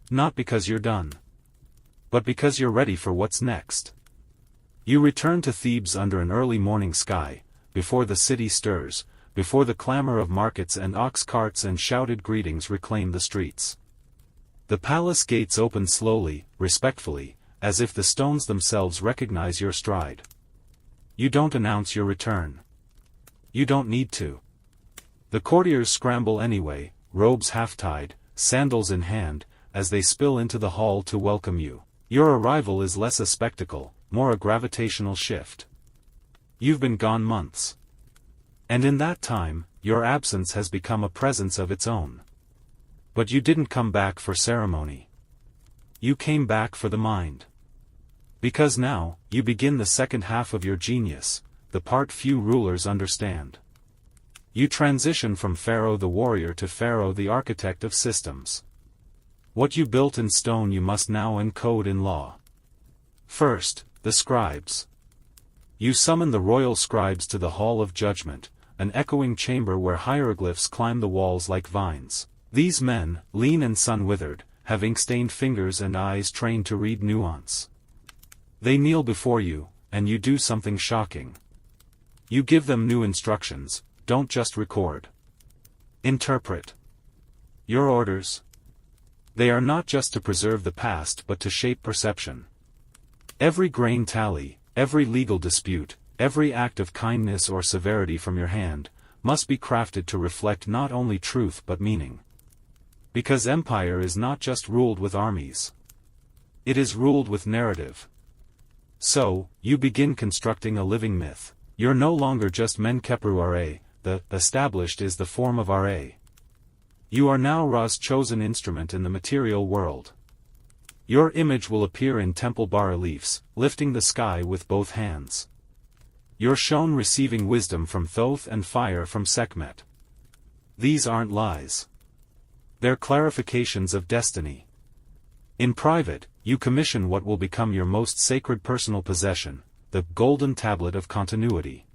Speaker 1: Not because you're done, but because you're ready for what's next. You return to Thebes under an early morning sky, before the city stirs, before the clamor of markets and ox carts and shouted greetings reclaim the streets. The palace gates open slowly, respectfully, as if the stones themselves recognize your stride. You don't announce your return. You don't need to. The courtiers scramble anyway, robes half-tied, sandals in hand, as they spill into the hall to welcome you. Your arrival is less a spectacle, more a gravitational shift. You've been gone months. And in that time, your absence has become a presence of its own. But you didn't come back for ceremony. You came back for the mind. Because now, you begin the second half of your genius, the part few rulers understand. You transition from Pharaoh the warrior to Pharaoh the architect of systems. What you built in stone you must now encode in law. First, the scribes. You summon the royal scribes to the Hall of Judgment, an echoing chamber where hieroglyphs climb the walls like vines. These men, lean and sun-withered, have ink-stained fingers and eyes trained to read nuance. They kneel before you, and you do something shocking. You give them new instructions: don't just record. Interpret. Your orders. They are not just to preserve the past but to shape perception. Every grain tally, every legal dispute, every act of kindness or severity from your hand, must be crafted to reflect not only truth but meaning. Because empire is not just ruled with armies. It is ruled with narrative. So, you begin constructing a living myth. You're no longer just Menkheperu Ra, the established is the form of Ra. You are now Ra's chosen instrument in the material world. Your image will appear in temple bas-reliefs, lifting the sky with both hands. You're shown receiving wisdom from Thoth and fire from Sekhmet. These aren't lies. They're clarifications of destiny. In private, you commission what will become your most sacred personal possession, the golden tablet of continuity.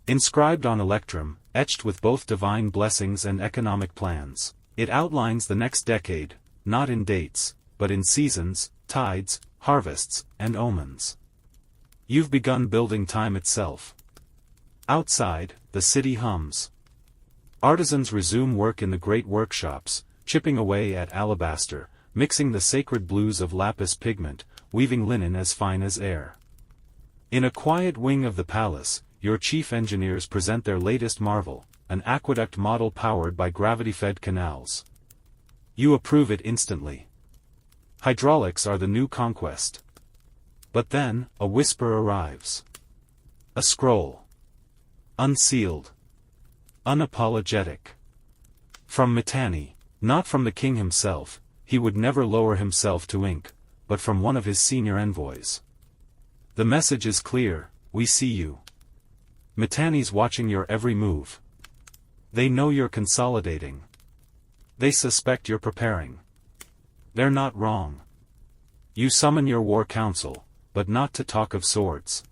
Speaker 1: Inscribed on electrum, etched with both divine blessings and economic plans, it outlines the next decade, not in dates, but in seasons, tides, harvests, and omens. You've begun building time itself. Outside, the city hums. Artisans resume work in the great workshops, chipping away at alabaster, mixing the sacred blues of lapis pigment, weaving linen as fine as air. In a quiet wing of the palace, your chief engineers present their latest marvel, an aqueduct model powered by gravity-fed canals. You approve it instantly. Hydraulics are the new conquest. But then, a whisper arrives. A scroll. Unsealed. Unapologetic. From Mitanni, not from the king himself, he would never lower himself to ink, but from one of his senior envoys. The message is clear: we see you. Mitanni's watching your every move. They know you're consolidating. They suspect you're preparing. They're not wrong. You summon your war council, but not to talk of swords.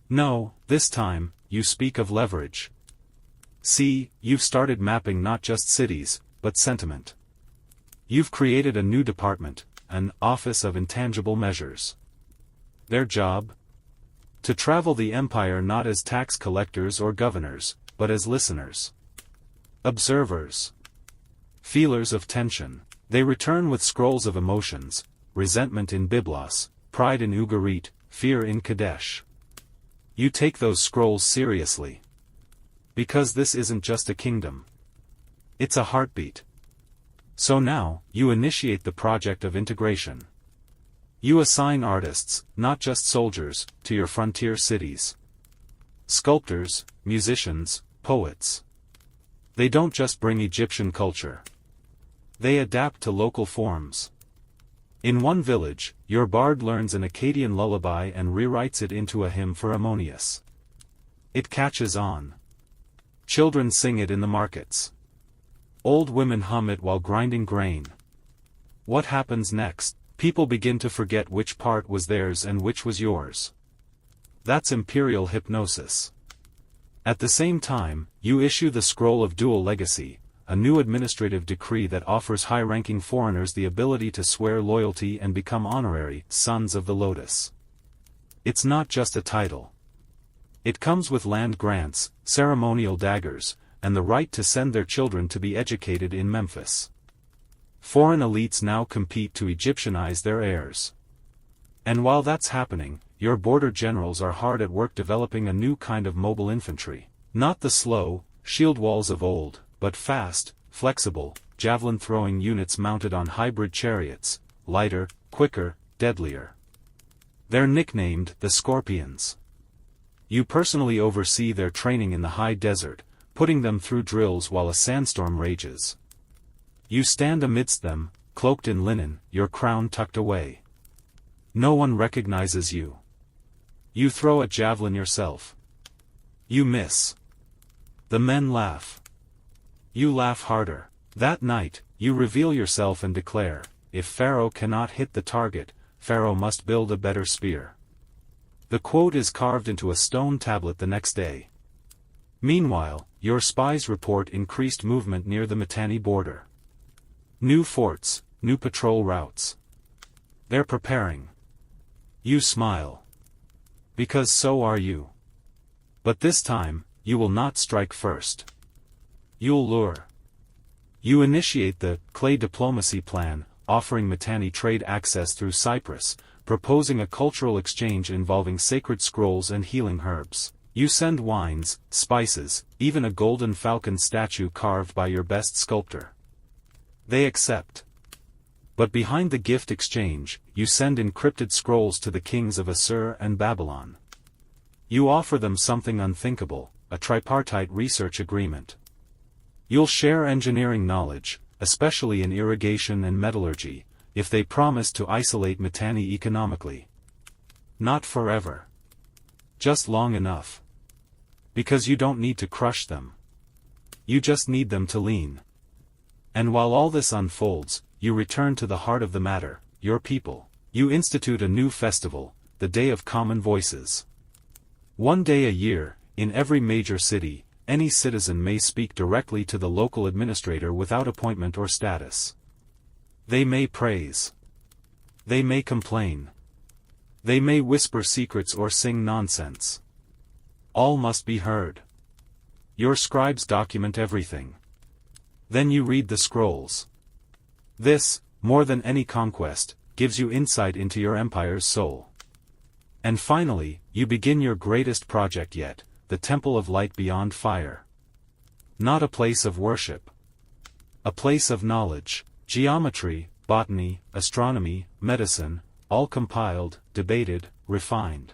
Speaker 1: No, this time, you speak of leverage. See, you've started mapping not just cities, but sentiment. You've created a new department, an Office of Intangible Measures. Their job? To travel the empire not as tax collectors or governors, but as listeners. Observers. Feelers of tension. They return with scrolls of emotions, resentment in Byblos, pride in Ugarit, fear in Kadesh. You take those scrolls seriously. Because this isn't just a kingdom. It's a heartbeat. So now, you initiate the project of integration. You assign artists, not just soldiers, to your frontier cities. Sculptors, musicians, poets. They don't just bring Egyptian culture. They adapt to local forms. In one village, your bard learns an Akkadian lullaby and rewrites it into a hymn for Ammonius. It catches on. Children sing it in the markets. Old women hum it while grinding grain. What happens next? People begin to forget which part was theirs and which was yours. That's imperial hypnosis. At the same time, you issue the Scroll of Dual Legacy, a new administrative decree that offers high-ranking foreigners the ability to swear loyalty and become honorary Sons of the Lotus. It's not just a title. It comes with land grants, ceremonial daggers, and the right to send their children to be educated in Memphis. Foreign elites now compete to Egyptianize their heirs. And while that's happening, your border generals are hard at work developing a new kind of mobile infantry. Not the slow, shield walls of old, but fast, flexible, javelin-throwing units mounted on hybrid chariots, lighter, quicker, deadlier. They're nicknamed the Scorpions. You personally oversee their training in the high desert, putting them through drills while a sandstorm rages. You stand amidst them, cloaked in linen, your crown tucked away. No one recognizes you. You throw a javelin yourself. You miss. The men laugh. You laugh harder. That night, you reveal yourself and declare, if Pharaoh cannot hit the target, Pharaoh must build a better spear. The quote is carved into a stone tablet the next day. Meanwhile, your spies report increased movement near the Mitanni border. New forts, new patrol routes. They're preparing. You smile. Because so are you. But this time, you will not strike first. You'll lure. You initiate the clay diplomacy plan, offering Mitanni trade access through Cyprus, proposing a cultural exchange involving sacred scrolls and healing herbs. You send wines, spices, even a golden falcon statue carved by your best sculptor. They accept. But behind the gift exchange, you send encrypted scrolls to the kings of Assur and Babylon. You offer them something unthinkable, a tripartite research agreement. You'll share engineering knowledge, especially in irrigation and metallurgy, if they promise to isolate Mitanni economically. Not forever. Just long enough. Because you don't need to crush them. You just need them to lean. And while all this unfolds, you return to the heart of the matter, your people. You institute a new festival, the Day of Common Voices. One day a year, in every major city, any citizen may speak directly to the local administrator without appointment or status. They may praise. They may complain. They may whisper secrets or sing nonsense. All must be heard. Your scribes document everything. Then you read the scrolls. This, more than any conquest, gives you insight into your empire's soul. And finally, you begin your greatest project yet, the Temple of Light Beyond Fire. Not a place of worship. A place of knowledge, geometry, botany, astronomy, medicine, all compiled, debated, refined.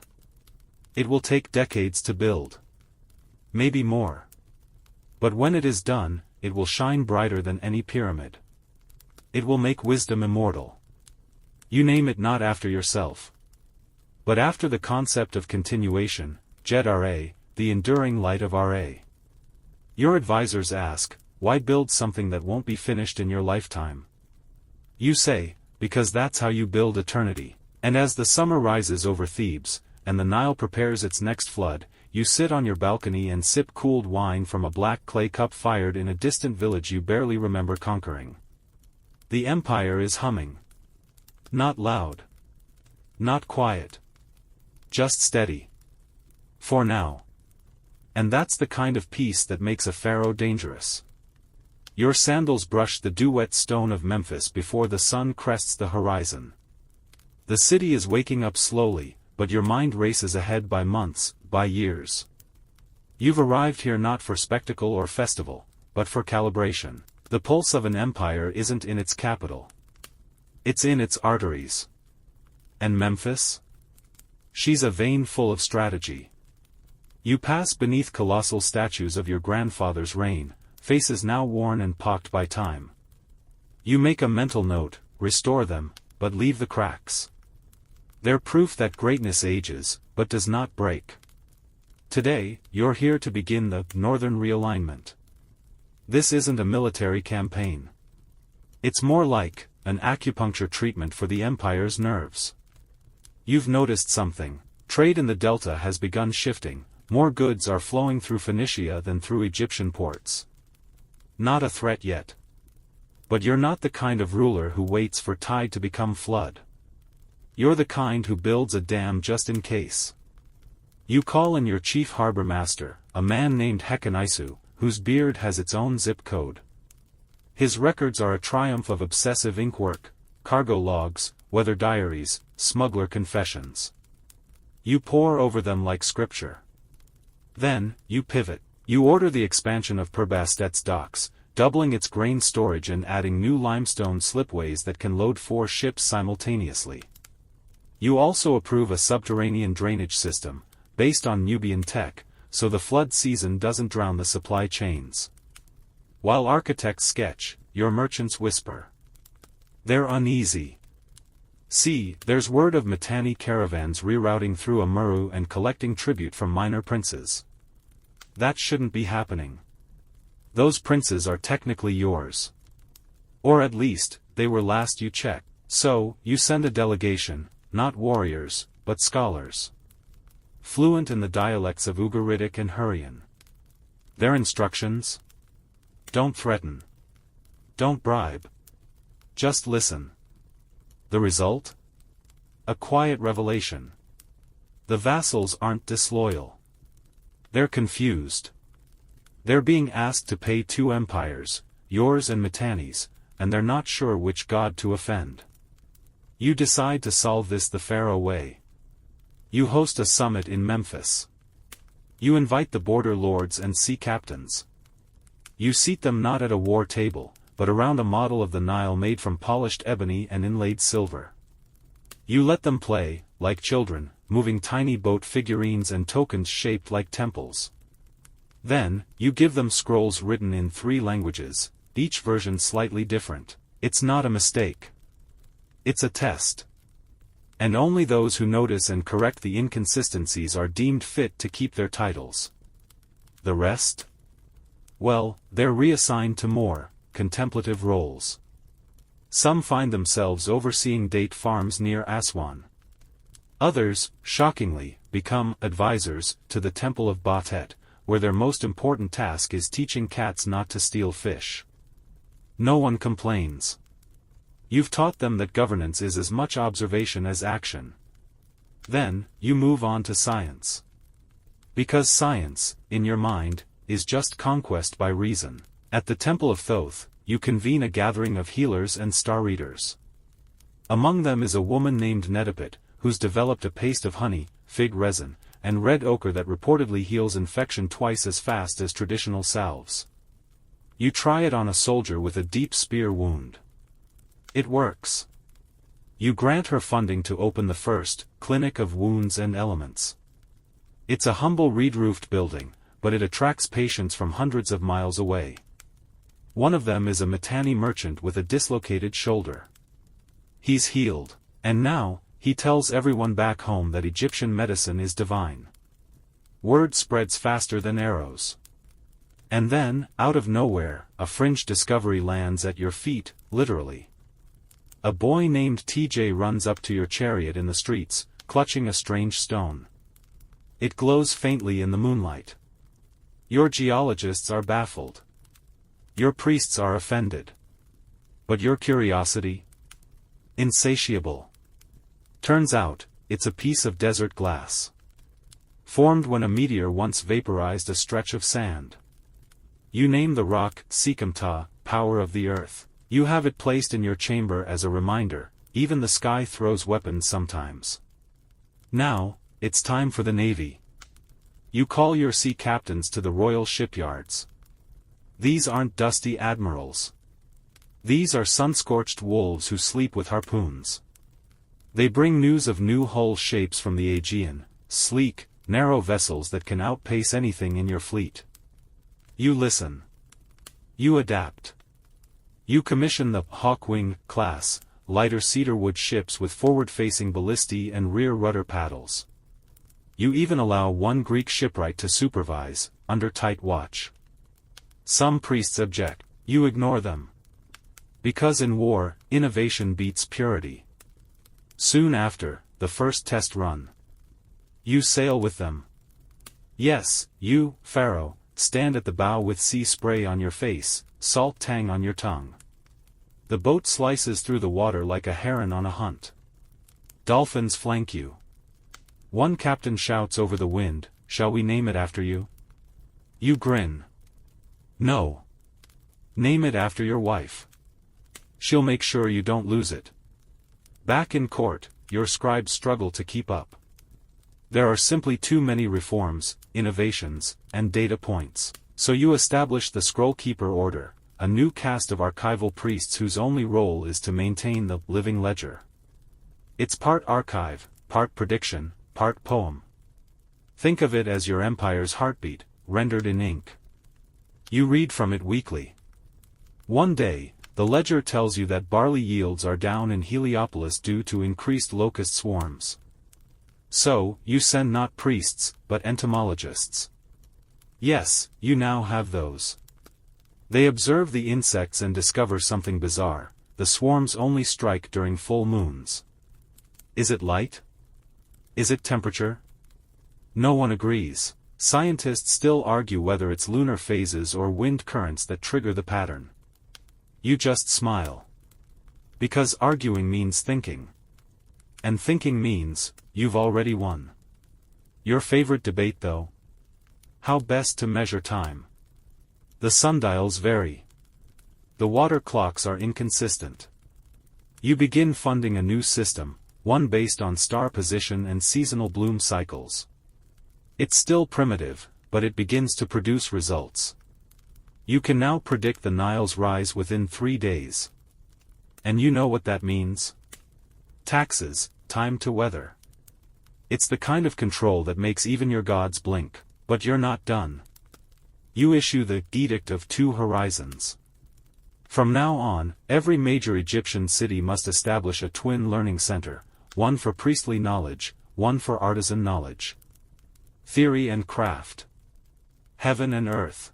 Speaker 1: It will take decades to build. Maybe more. But when it is done, it will shine brighter than any pyramid. It will make wisdom immortal. You name it not after yourself, but after the concept of continuation, Jet Ra, the enduring light of Ra. Your advisors ask, why build something that won't be finished in your lifetime? You say, because that's how you build eternity. And as the summer rises over Thebes, and the Nile prepares its next flood, you sit on your balcony and sip cooled wine from a black clay cup fired in a distant village you barely remember conquering. The empire is humming. Not loud. Not quiet. Just steady. For now. And that's the kind of peace that makes a pharaoh dangerous. Your sandals brush the dew-wet stone of Memphis before the sun crests the horizon. The city is waking up slowly, but your mind races ahead by months, by years. You've arrived here not for spectacle or festival, but for calibration. The pulse of an empire isn't in its capital. It's in its arteries. And Memphis? She's a vein full of strategy. You pass beneath colossal statues of your grandfather's reign, faces now worn and pocked by time. You make a mental note, restore them, but leave the cracks. They're proof that greatness ages, but does not break. Today, you're here to begin the Northern Realignment. This isn't a military campaign. It's more like an acupuncture treatment for the empire's nerves. You've noticed something. Trade in the Delta has begun shifting. More goods are flowing through Phoenicia than through Egyptian ports. Not a threat yet. But you're not the kind of ruler who waits for tide to become flood. You're the kind who builds a dam just in case. You call in your chief harbor master, a man named Hekanisu, whose beard has its own zip code. His records are a triumph of obsessive ink work, cargo logs, weather diaries, smuggler confessions. You pore over them like scripture. Then, you pivot. You order the expansion of Perbastet's docks, doubling its grain storage and adding new limestone slipways that can load 4 ships simultaneously. You also approve a subterranean drainage system, based on Nubian tech, so the flood season doesn't drown the supply chains. While architects sketch, your merchants whisper. They're uneasy. See, there's word of Mitanni caravans rerouting through Amuru and collecting tribute from minor princes. That shouldn't be happening. Those princes are technically yours. Or at least, they were last you checked. So, you send a delegation, not warriors, but scholars. Fluent in the dialects of Ugaritic and Hurrian. Their instructions? Don't threaten. Don't bribe. Just listen. The result? A quiet revelation. The vassals aren't disloyal. They're confused. They're being asked to pay 2 empires, yours and Mitanni's, and they're not sure which god to offend. You decide to solve this the pharaoh way. You host a summit in Memphis. You invite the border lords and sea captains. You seat them not at a war table, but around a model of the Nile made from polished ebony and inlaid silver. You let them play, like children, moving tiny boat figurines and tokens shaped like temples. Then, you give them scrolls written in 3 languages, each version slightly different. It's not a mistake. It's a test. And only those who notice and correct the inconsistencies are deemed fit to keep their titles. The rest? Well, they're reassigned to more contemplative roles. Some find themselves overseeing date farms near Aswan. Others, shockingly, become advisors to the Temple of Batet, where their most important task is teaching cats not to steal fish. No one complains. You've taught them that governance is as much observation as action. Then, you move on to science. Because science, in your mind, is just conquest by reason. At the Temple of Thoth, you convene a gathering of healers and star readers. Among them is a woman named Netipet, who's developed a paste of honey, fig resin, and red ochre that reportedly heals infection twice as fast as traditional salves. You try it on a soldier with a deep spear wound. It works. You grant her funding to open the first Clinic of Wounds and Elements. It's a humble reed-roofed building, but it attracts patients from hundreds of miles away. One of them is a Mitanni merchant with a dislocated shoulder. He's healed, and now, he tells everyone back home that Egyptian medicine is divine. Word spreads faster than arrows. And then, out of nowhere, a fringe discovery lands at your feet, literally. A boy named TJ runs up to your chariot in the streets, clutching a strange stone. It glows faintly in the moonlight. Your geologists are baffled. Your priests are offended. But your curiosity? Insatiable. Turns out, it's a piece of desert glass. Formed when a meteor once vaporized a stretch of sand. You name the rock Sekamta, power of the earth. You have it placed in your chamber as a reminder, even the sky throws weapons sometimes. Now, it's time for the Navy. You call your sea captains to the royal shipyards. These aren't dusty admirals. These are sun-scorched wolves who sleep with harpoons. They bring news of new hull shapes from the Aegean, sleek, narrow vessels that can outpace anything in your fleet. You listen. You adapt. You commission the Hawkwing class, lighter cedarwood ships with forward-facing ballistae and rear rudder paddles. You even allow one Greek shipwright to supervise, under tight watch. Some priests object. You ignore them. Because in war, innovation beats purity. Soon after, the first test run. You sail with them. Yes, you, Pharaoh, stand at the bow with sea spray on your face, salt tang on your tongue. The boat slices through the water like a heron on a hunt. Dolphins flank you. One captain shouts over the wind, "Shall we name it after you?" You grin. No. Name it after your wife. She'll make sure you don't lose it. Back in court, your scribes struggle to keep up. There are simply too many reforms, innovations, and data points. So you establish the Scrollkeeper Order, a new caste of archival priests whose only role is to maintain the living ledger. It's part archive, part prediction, part poem. Think of it as your empire's heartbeat, rendered in ink. You read from it weekly. One day, the ledger tells you that barley yields are down in Heliopolis due to increased locust swarms. So, you send not priests, but entomologists. Yes, you now have those. They observe the insects and discover something bizarre: the swarms only strike during full moons. Is it light? Is it temperature? No one agrees. Scientists still argue whether it's lunar phases or wind currents that trigger the pattern. You just smile. Because arguing means thinking. And thinking means, you've already won. Your favorite debate though? How best to measure time. The sundials vary. The water clocks are inconsistent. You begin funding a new system, one based on star position and seasonal bloom cycles. It's still primitive, but it begins to produce results. You can now predict the Nile's rise within 3 days. And you know what that means? Taxes, time to weather. It's the kind of control that makes even your gods blink. But you're not done. You issue the Edict of Two Horizons. From now on, every major Egyptian city must establish a twin learning center, one for priestly knowledge, one for artisan knowledge. Theory and craft. Heaven and earth.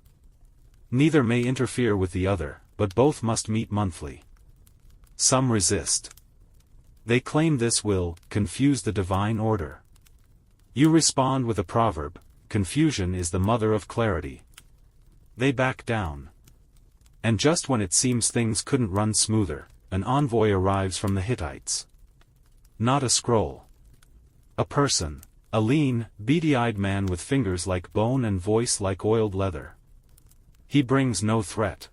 Speaker 1: Neither may interfere with the other, but both must meet monthly. Some resist. They claim this will confuse the divine order. You respond with a proverb, confusion is the mother of clarity. They back down. And just when it seems things couldn't run smoother, an envoy arrives from the Hittites. Not a scroll. A person. A lean, beady-eyed man with fingers like bone and voice like oiled leather. He brings no threat.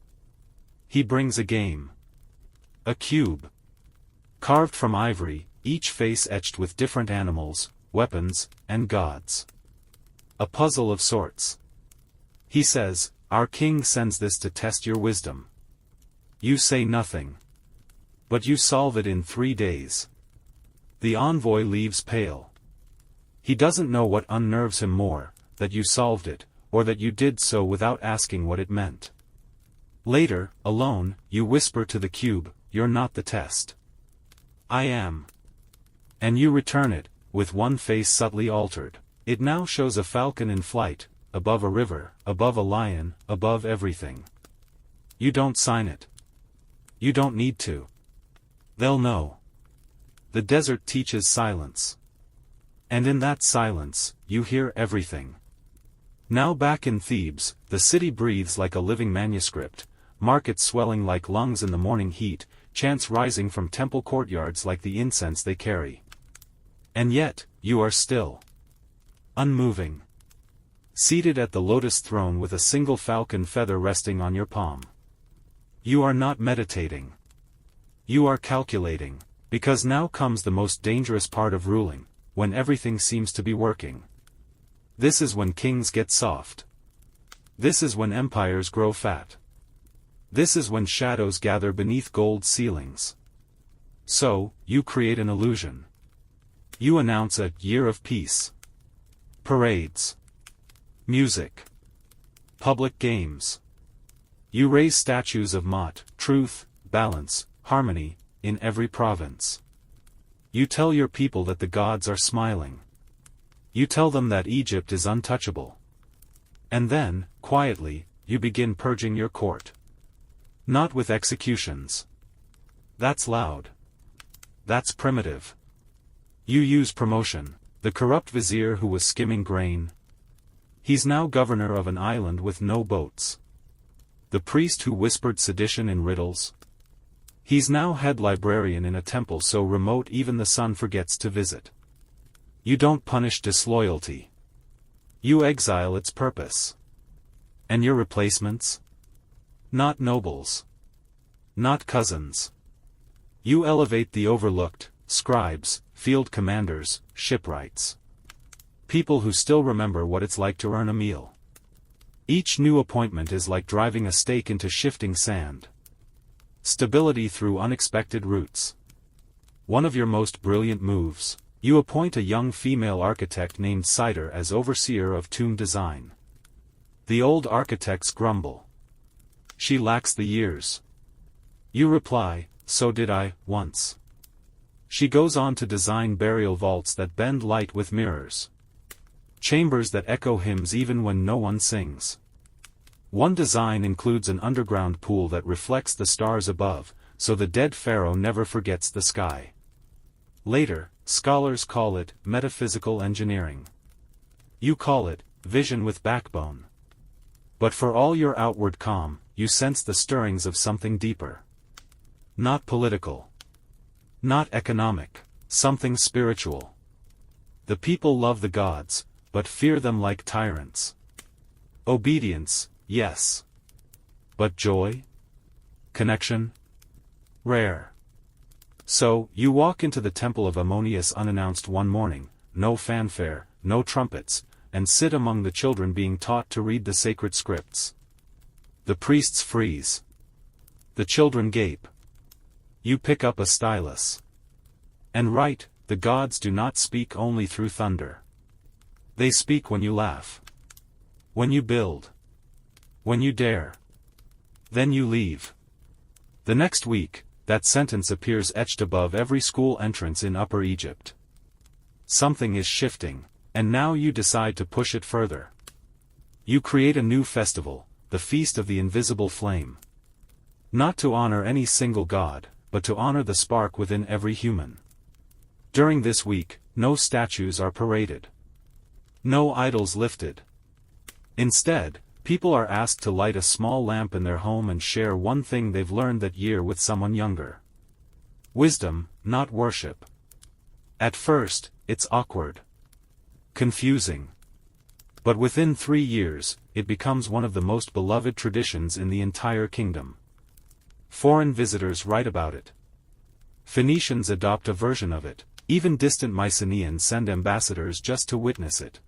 Speaker 1: He brings a game. A cube. Carved from ivory, each face etched with different animals, weapons, and gods. A puzzle of sorts. He says, "Our king sends this to test your wisdom." You say nothing. But you solve it in 3 days. The envoy leaves pale. He doesn't know what unnerves him more, that you solved it, or that you did so without asking what it meant. Later, alone, you whisper to the cube, "You're not the test. I am." And you return it, with one face subtly altered. It now shows a falcon in flight, above a river, above a lion, above everything. You don't sign it. You don't need to. They'll know. The desert teaches silence. And in that silence, you hear everything. Now back in Thebes, the city breathes like a living manuscript, markets swelling like lungs in the morning heat, chants rising from temple courtyards like the incense they carry. And yet, you are still. Unmoving. Seated at the lotus throne with a single falcon feather resting on your palm. You are not meditating. You are calculating, because now comes the most dangerous part of ruling. When everything seems to be working. This is when kings get soft. This is when empires grow fat. This is when shadows gather beneath gold ceilings. So, you create an illusion. You announce a year of peace. Parades. Music. Public games. You raise statues of Ma'at, truth, balance, harmony, in every province. You tell your people that the gods are smiling. You tell them that Egypt is untouchable. And then, quietly, you begin purging your court. Not with executions. That's loud. That's primitive. You use promotion. The corrupt vizier who was skimming grain. He's now governor of an island with no boats. The priest who whispered sedition in riddles. He's now head librarian in a temple so remote even the sun forgets to visit. You don't punish disloyalty. You exile its purpose. And your replacements? Not nobles. Not cousins. You elevate the overlooked, scribes, field commanders, shipwrights. People who still remember what it's like to earn a meal. Each new appointment is like driving a stake into shifting sand. Stability through unexpected routes. One of your most brilliant moves. You appoint a young female architect named Cider as overseer of tomb design. The old architects grumble. She lacks the years. You reply, "So did I, once." She goes on to design burial vaults that bend light with mirrors. Chambers that echo hymns even when no one sings. One design includes an underground pool that reflects the stars above, so the dead pharaoh never forgets the sky. Later, scholars call it metaphysical engineering. You call it vision with backbone. But for all your outward calm, you sense the stirrings of something deeper. Not political. Not economic. Something spiritual. The people love the gods, but fear them like tyrants. Obedience, yes. But joy? Connection? Rare. So, you walk into the temple of Ammonius unannounced one morning, no fanfare, no trumpets, and sit among the children being taught to read the sacred scripts. The priests freeze. The children gape. You pick up a stylus. And write, "The gods do not speak only through thunder. They speak when you laugh. When you build. When you dare. Then you leave." The next week, that sentence appears etched above every school entrance in Upper Egypt. Something is shifting, and now you decide to push it further. You create a new festival, the Feast of the Invisible Flame. Not to honor any single god, but to honor the spark within every human. During this week, no statues are paraded. No idols lifted. Instead, people are asked to light a small lamp in their home and share one thing they've learned that year with someone younger. Wisdom, not worship. At first, it's awkward. Confusing. But within 3 years, it becomes one of the most beloved traditions in the entire kingdom. Foreign visitors write about it. Phoenicians adopt a version of it. Even distant Mycenaeans send ambassadors just to witness it.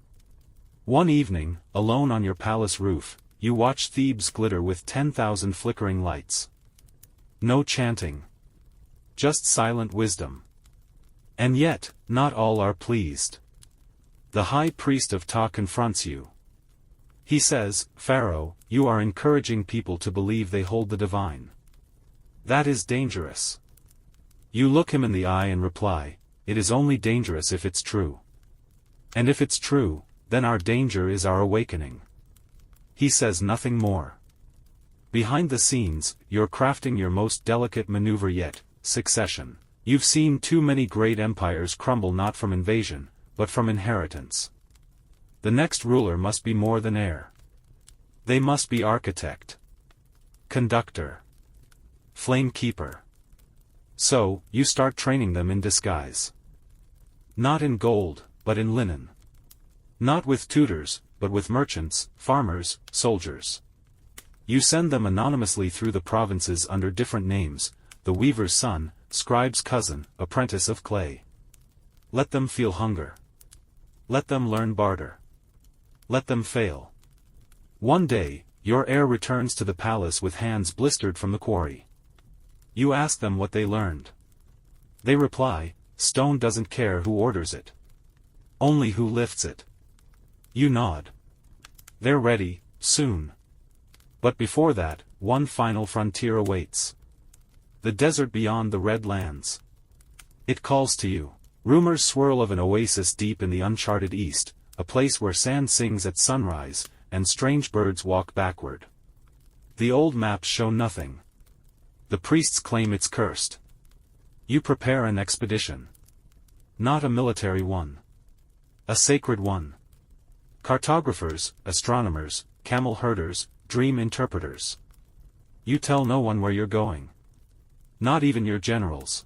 Speaker 1: One evening, alone on your palace roof, you watch Thebes glitter with 10,000 flickering lights. No chanting. Just silent wisdom. And yet, not all are pleased. The high priest of Ptah confronts you. He says, "Pharaoh, you are encouraging people to believe they hold the divine. That is dangerous." You look him in the eye and reply, "It is only dangerous if it's true. And if it's true, then our danger is our awakening." He says nothing more. Behind the scenes, you're crafting your most delicate maneuver yet, succession. You've seen too many great empires crumble not from invasion, but from inheritance. The next ruler must be more than heir. They must be architect, conductor, flame keeper. So, you start training them in disguise. Not in gold, but in linen. Not with tutors, but with merchants, farmers, soldiers. You send them anonymously through the provinces under different names: the weaver's son, scribe's cousin, apprentice of clay. Let them feel hunger. Let them learn barter. Let them fail. One day, your heir returns to the palace with hands blistered from the quarry. You ask them what they learned. They reply, "Stone doesn't care who orders it. Only who lifts it." You nod. They're ready, soon. But before that, one final frontier awaits. The desert beyond the Red Lands. It calls to you. Rumors swirl of an oasis deep in the uncharted east, a place where sand sings at sunrise, and strange birds walk backward. The old maps show nothing. The priests claim it's cursed. You prepare an expedition. Not a military one. A sacred one. Cartographers, astronomers, camel herders, dream interpreters. You tell no one where you're going. Not even your generals.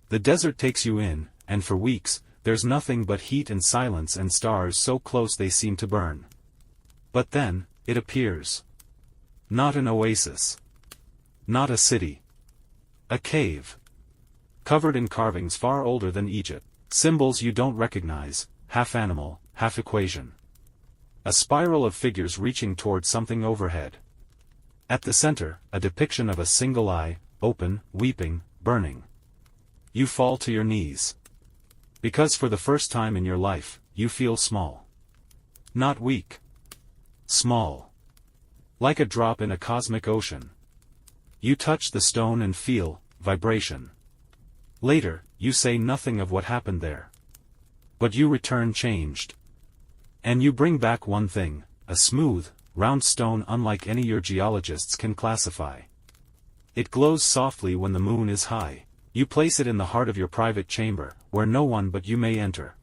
Speaker 1: The desert takes you in, and for weeks, there's nothing but heat and silence and stars so close they seem to burn. But then, it appears. Not an oasis. Not a city. A cave. Covered in carvings far older than Egypt. Symbols you don't recognize, half animal, half equation. A spiral of figures reaching toward something overhead. At the center, a depiction of a single eye, open, weeping, burning. You fall to your knees. Because for the first time in your life, you feel small. Not weak. Small. Like a drop in a cosmic ocean. You touch the stone and feel vibration. Later, you say nothing of what happened there. But you return changed. And you bring back one thing, a smooth, round stone unlike any your geologists can classify. It glows softly when the moon is high. You place it in the heart of your private chamber, where no one but you may enter.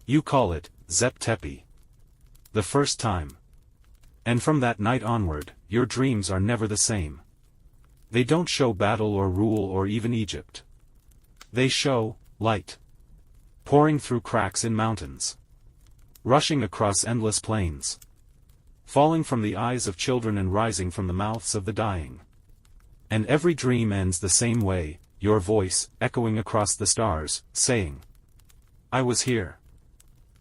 Speaker 1: You call it Zep-Tepi. The first time. And from that night onward, your dreams are never the same. They don't show battle or rule or even Egypt. They show light. Pouring through cracks in mountains. Rushing across endless plains. Falling from the eyes of children and rising from the mouths of the dying. And every dream ends the same way, your voice, echoing across the stars, saying, "I was here.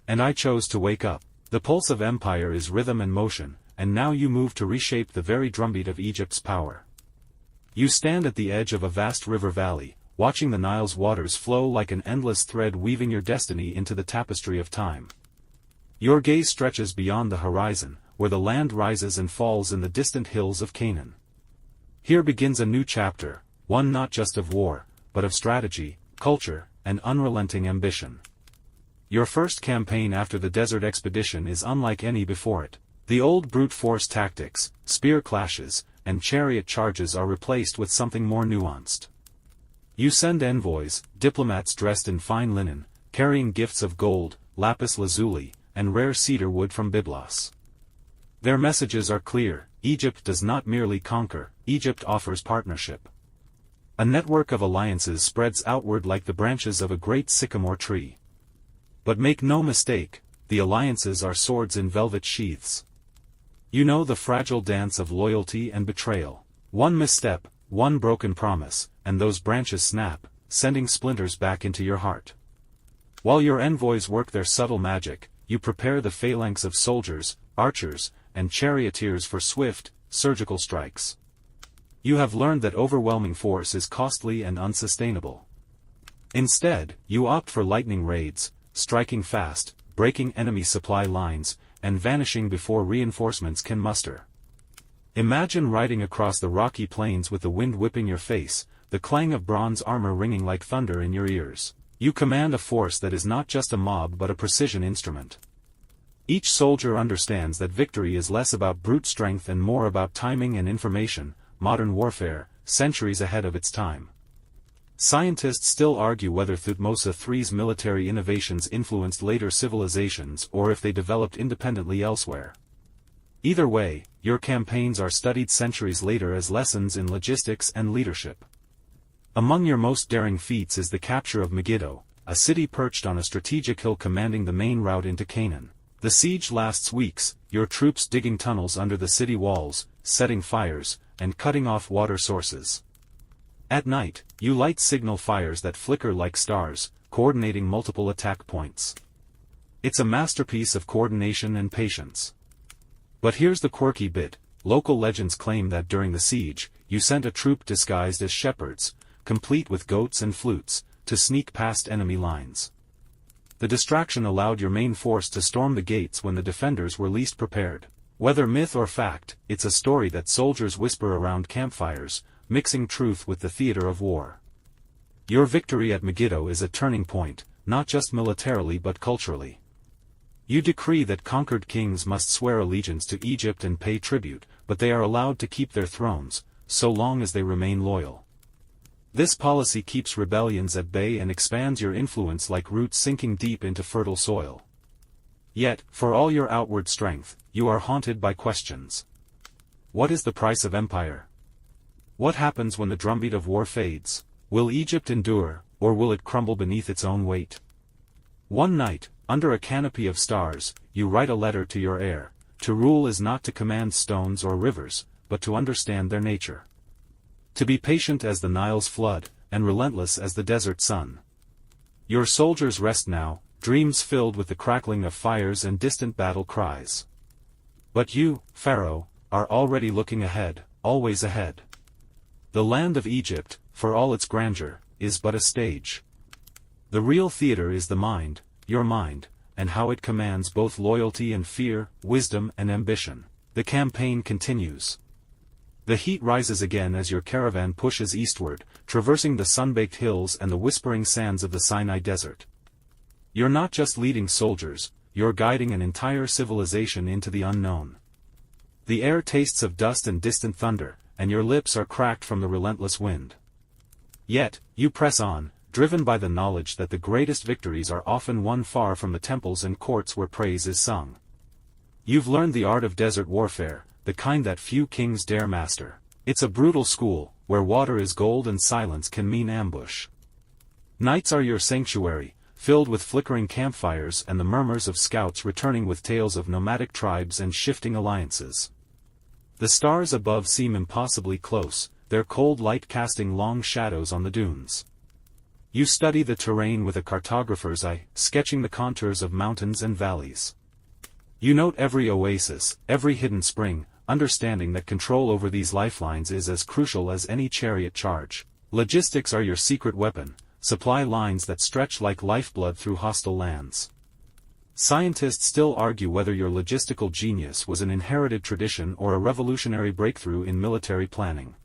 Speaker 1: And I chose to wake up." The pulse of empire is rhythm and motion, and now you move to reshape the very drumbeat of Egypt's power. You stand at the edge of a vast river valley, watching the Nile's waters flow like an endless thread weaving your destiny into the tapestry of time. Your gaze stretches beyond the horizon, where the land rises and falls in the distant hills of Canaan. Here begins a new chapter, one not just of war, but of strategy, culture, and unrelenting ambition. Your first campaign after the desert expedition is unlike any before it. The old brute force tactics, spear clashes, and chariot charges are replaced with something more nuanced. You send envoys, diplomats dressed in fine linen, carrying gifts of gold, lapis lazuli, and rare cedar wood from Byblos. Their messages are clear: Egypt does not merely conquer, Egypt offers partnership. A network of alliances spreads outward like the branches of a great sycamore tree. But make no mistake, the alliances are swords in velvet sheaths. You know the fragile dance of loyalty and betrayal. One misstep, one broken promise, and those branches snap, sending splinters back into your heart. While your envoys work their subtle magic, you prepare the phalanx of soldiers, archers, and charioteers for swift, surgical strikes. You have learned that overwhelming force is costly and unsustainable. Instead, you opt for lightning raids, striking fast, breaking enemy supply lines, and vanishing before reinforcements can muster. Imagine riding across the rocky plains with the wind whipping your face, the clang of bronze armor ringing like thunder in your ears. You command a force that is not just a mob but a precision instrument. Each soldier understands that victory is less about brute strength and more about timing and information, modern warfare, centuries ahead of its time. Scientists still argue whether Thutmose III's military innovations influenced later civilizations or if they developed independently elsewhere. Either way, your campaigns are studied centuries later as lessons in logistics and leadership. Among your most daring feats is the capture of Megiddo, a city perched on a strategic hill commanding the main route into Canaan. The siege lasts weeks, your troops digging tunnels under the city walls, setting fires, and cutting off water sources. At night, you light signal fires that flicker like stars, coordinating multiple attack points. It's a masterpiece of coordination and patience. But here's the quirky bit: local legends claim that during the siege, you sent a troop disguised as shepherds, complete with goats and flutes, to sneak past enemy lines. The distraction allowed your main force to storm the gates when the defenders were least prepared. Whether myth or fact, it's a story that soldiers whisper around campfires, mixing truth with the theater of war. Your victory at Megiddo is a turning point, not just militarily but culturally. You decree that conquered kings must swear allegiance to Egypt and pay tribute, but they are allowed to keep their thrones, so long as they remain loyal. This policy keeps rebellions at bay and expands your influence like roots sinking deep into fertile soil. Yet, for all your outward strength, you are haunted by questions. What is the price of empire? What happens when the drumbeat of war fades? Will Egypt endure, or will it crumble beneath its own weight? One night, under a canopy of stars, you write a letter to your heir. To rule is not to command stones or rivers, but to understand their nature. To be patient as the Nile's flood, and relentless as the desert sun. Your soldiers rest now, dreams filled with the crackling of fires and distant battle cries. But you, Pharaoh, are already looking ahead, always ahead. The land of Egypt, for all its grandeur, is but a stage. The real theater is the mind, your mind, and how it commands both loyalty and fear, wisdom and ambition. The campaign continues. The heat rises again as your caravan pushes eastward, traversing the sun-baked hills and the whispering sands of the Sinai Desert. You're not just leading soldiers, you're guiding an entire civilization into the unknown. The air tastes of dust and distant thunder, and your lips are cracked from the relentless wind. Yet, you press on, driven by the knowledge that the greatest victories are often won far from the temples and courts where praise is sung. You've learned the art of desert warfare, the kind that few kings dare master. It's a brutal school, where water is gold and silence can mean ambush. Nights are your sanctuary, filled with flickering campfires and the murmurs of scouts returning with tales of nomadic tribes and shifting alliances. The stars above seem impossibly close, their cold light casting long shadows on the dunes. You study the terrain with a cartographer's eye, sketching the contours of mountains and valleys. You note every oasis, every hidden spring, understanding that control over these lifelines is as crucial as any chariot charge. Logistics are your secret weapon, supply lines that stretch like lifeblood through hostile lands. Scientists still argue whether your logistical genius was an inherited tradition or a revolutionary breakthrough in military planning.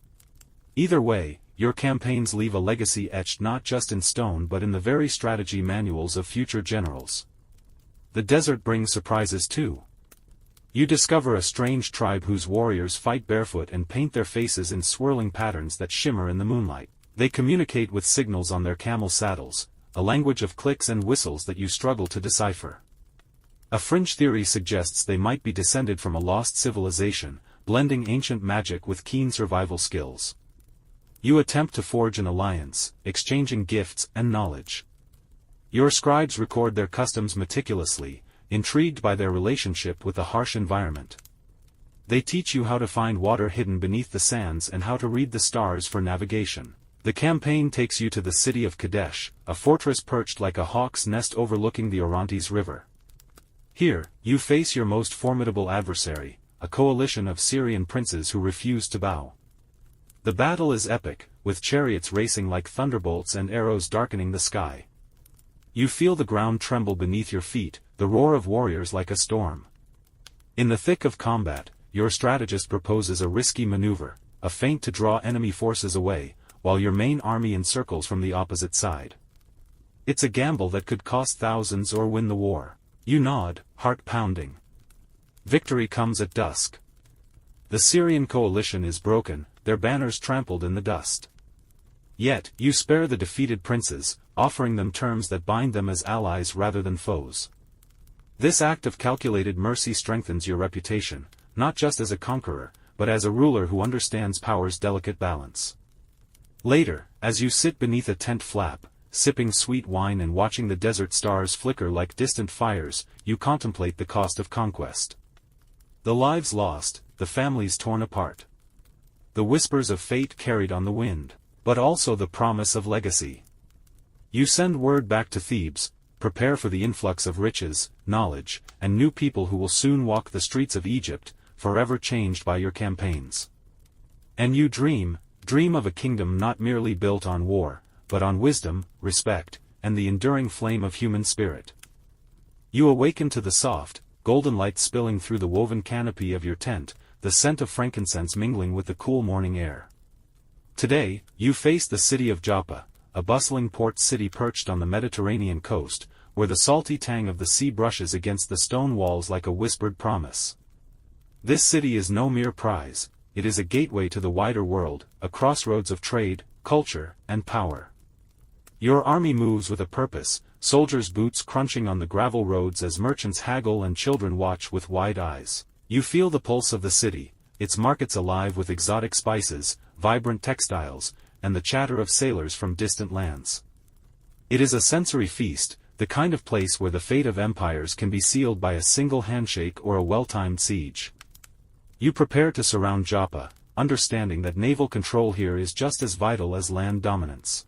Speaker 1: Either way, your campaigns leave a legacy etched not just in stone but in the very strategy manuals of future generals. The desert brings surprises too. You discover a strange tribe whose warriors fight barefoot and paint their faces in swirling patterns that shimmer in the moonlight. They communicate with signals on their camel saddles, a language of clicks and whistles that you struggle to decipher. A fringe theory suggests they might be descended from a lost civilization, blending ancient magic with keen survival skills. You attempt to forge an alliance, exchanging gifts and knowledge. Your scribes record their customs meticulously, intrigued by their relationship with the harsh environment. They teach you how to find water hidden beneath the sands and how to read the stars for navigation. The campaign takes you to the city of Kadesh, a fortress perched like a hawk's nest overlooking the Orontes River. Here, you face your most formidable adversary, a coalition of Syrian princes who refuse to bow. The battle is epic, with chariots racing like thunderbolts and arrows darkening the sky. You feel the ground tremble beneath your feet, the roar of warriors like a storm. In the thick of combat, your strategist proposes a risky maneuver, a feint to draw enemy forces away, while your main army encircles from the opposite side. It's a gamble that could cost thousands or win the war. You nod, heart pounding. Victory comes at dusk. The Syrian coalition is broken, their banners trampled in the dust. Yet, you spare the defeated princes, offering them terms that bind them as allies rather than foes. This act of calculated mercy strengthens your reputation, not just as a conqueror, but as a ruler who understands power's delicate balance. Later, as you sit beneath a tent flap, sipping sweet wine and watching the desert stars flicker like distant fires, you contemplate the cost of conquest. The lives lost, the families torn apart. The whispers of fate carried on the wind, but also the promise of legacy. You send word back to Thebes, prepare for the influx of riches, knowledge, and new people who will soon walk the streets of Egypt, forever changed by your campaigns. And you dream of a kingdom not merely built on war, but on wisdom, respect, and the enduring flame of human spirit. You awaken to the soft, golden light spilling through the woven canopy of your tent, the scent of frankincense mingling with the cool morning air. Today, you face the city of Joppa, a bustling port city perched on the Mediterranean coast, where the salty tang of the sea brushes against the stone walls like a whispered promise. This city is no mere prize, it is a gateway to the wider world, a crossroads of trade, culture, and power. Your army moves with a purpose, soldiers' boots crunching on the gravel roads as merchants haggle and children watch with wide eyes. You feel the pulse of the city, its markets alive with exotic spices, vibrant textiles, and the chatter of sailors from distant lands. It is a sensory feast, the kind of place where the fate of empires can be sealed by a single handshake or a well-timed siege. You prepare to surround Joppa, understanding that naval control here is just as vital as land dominance.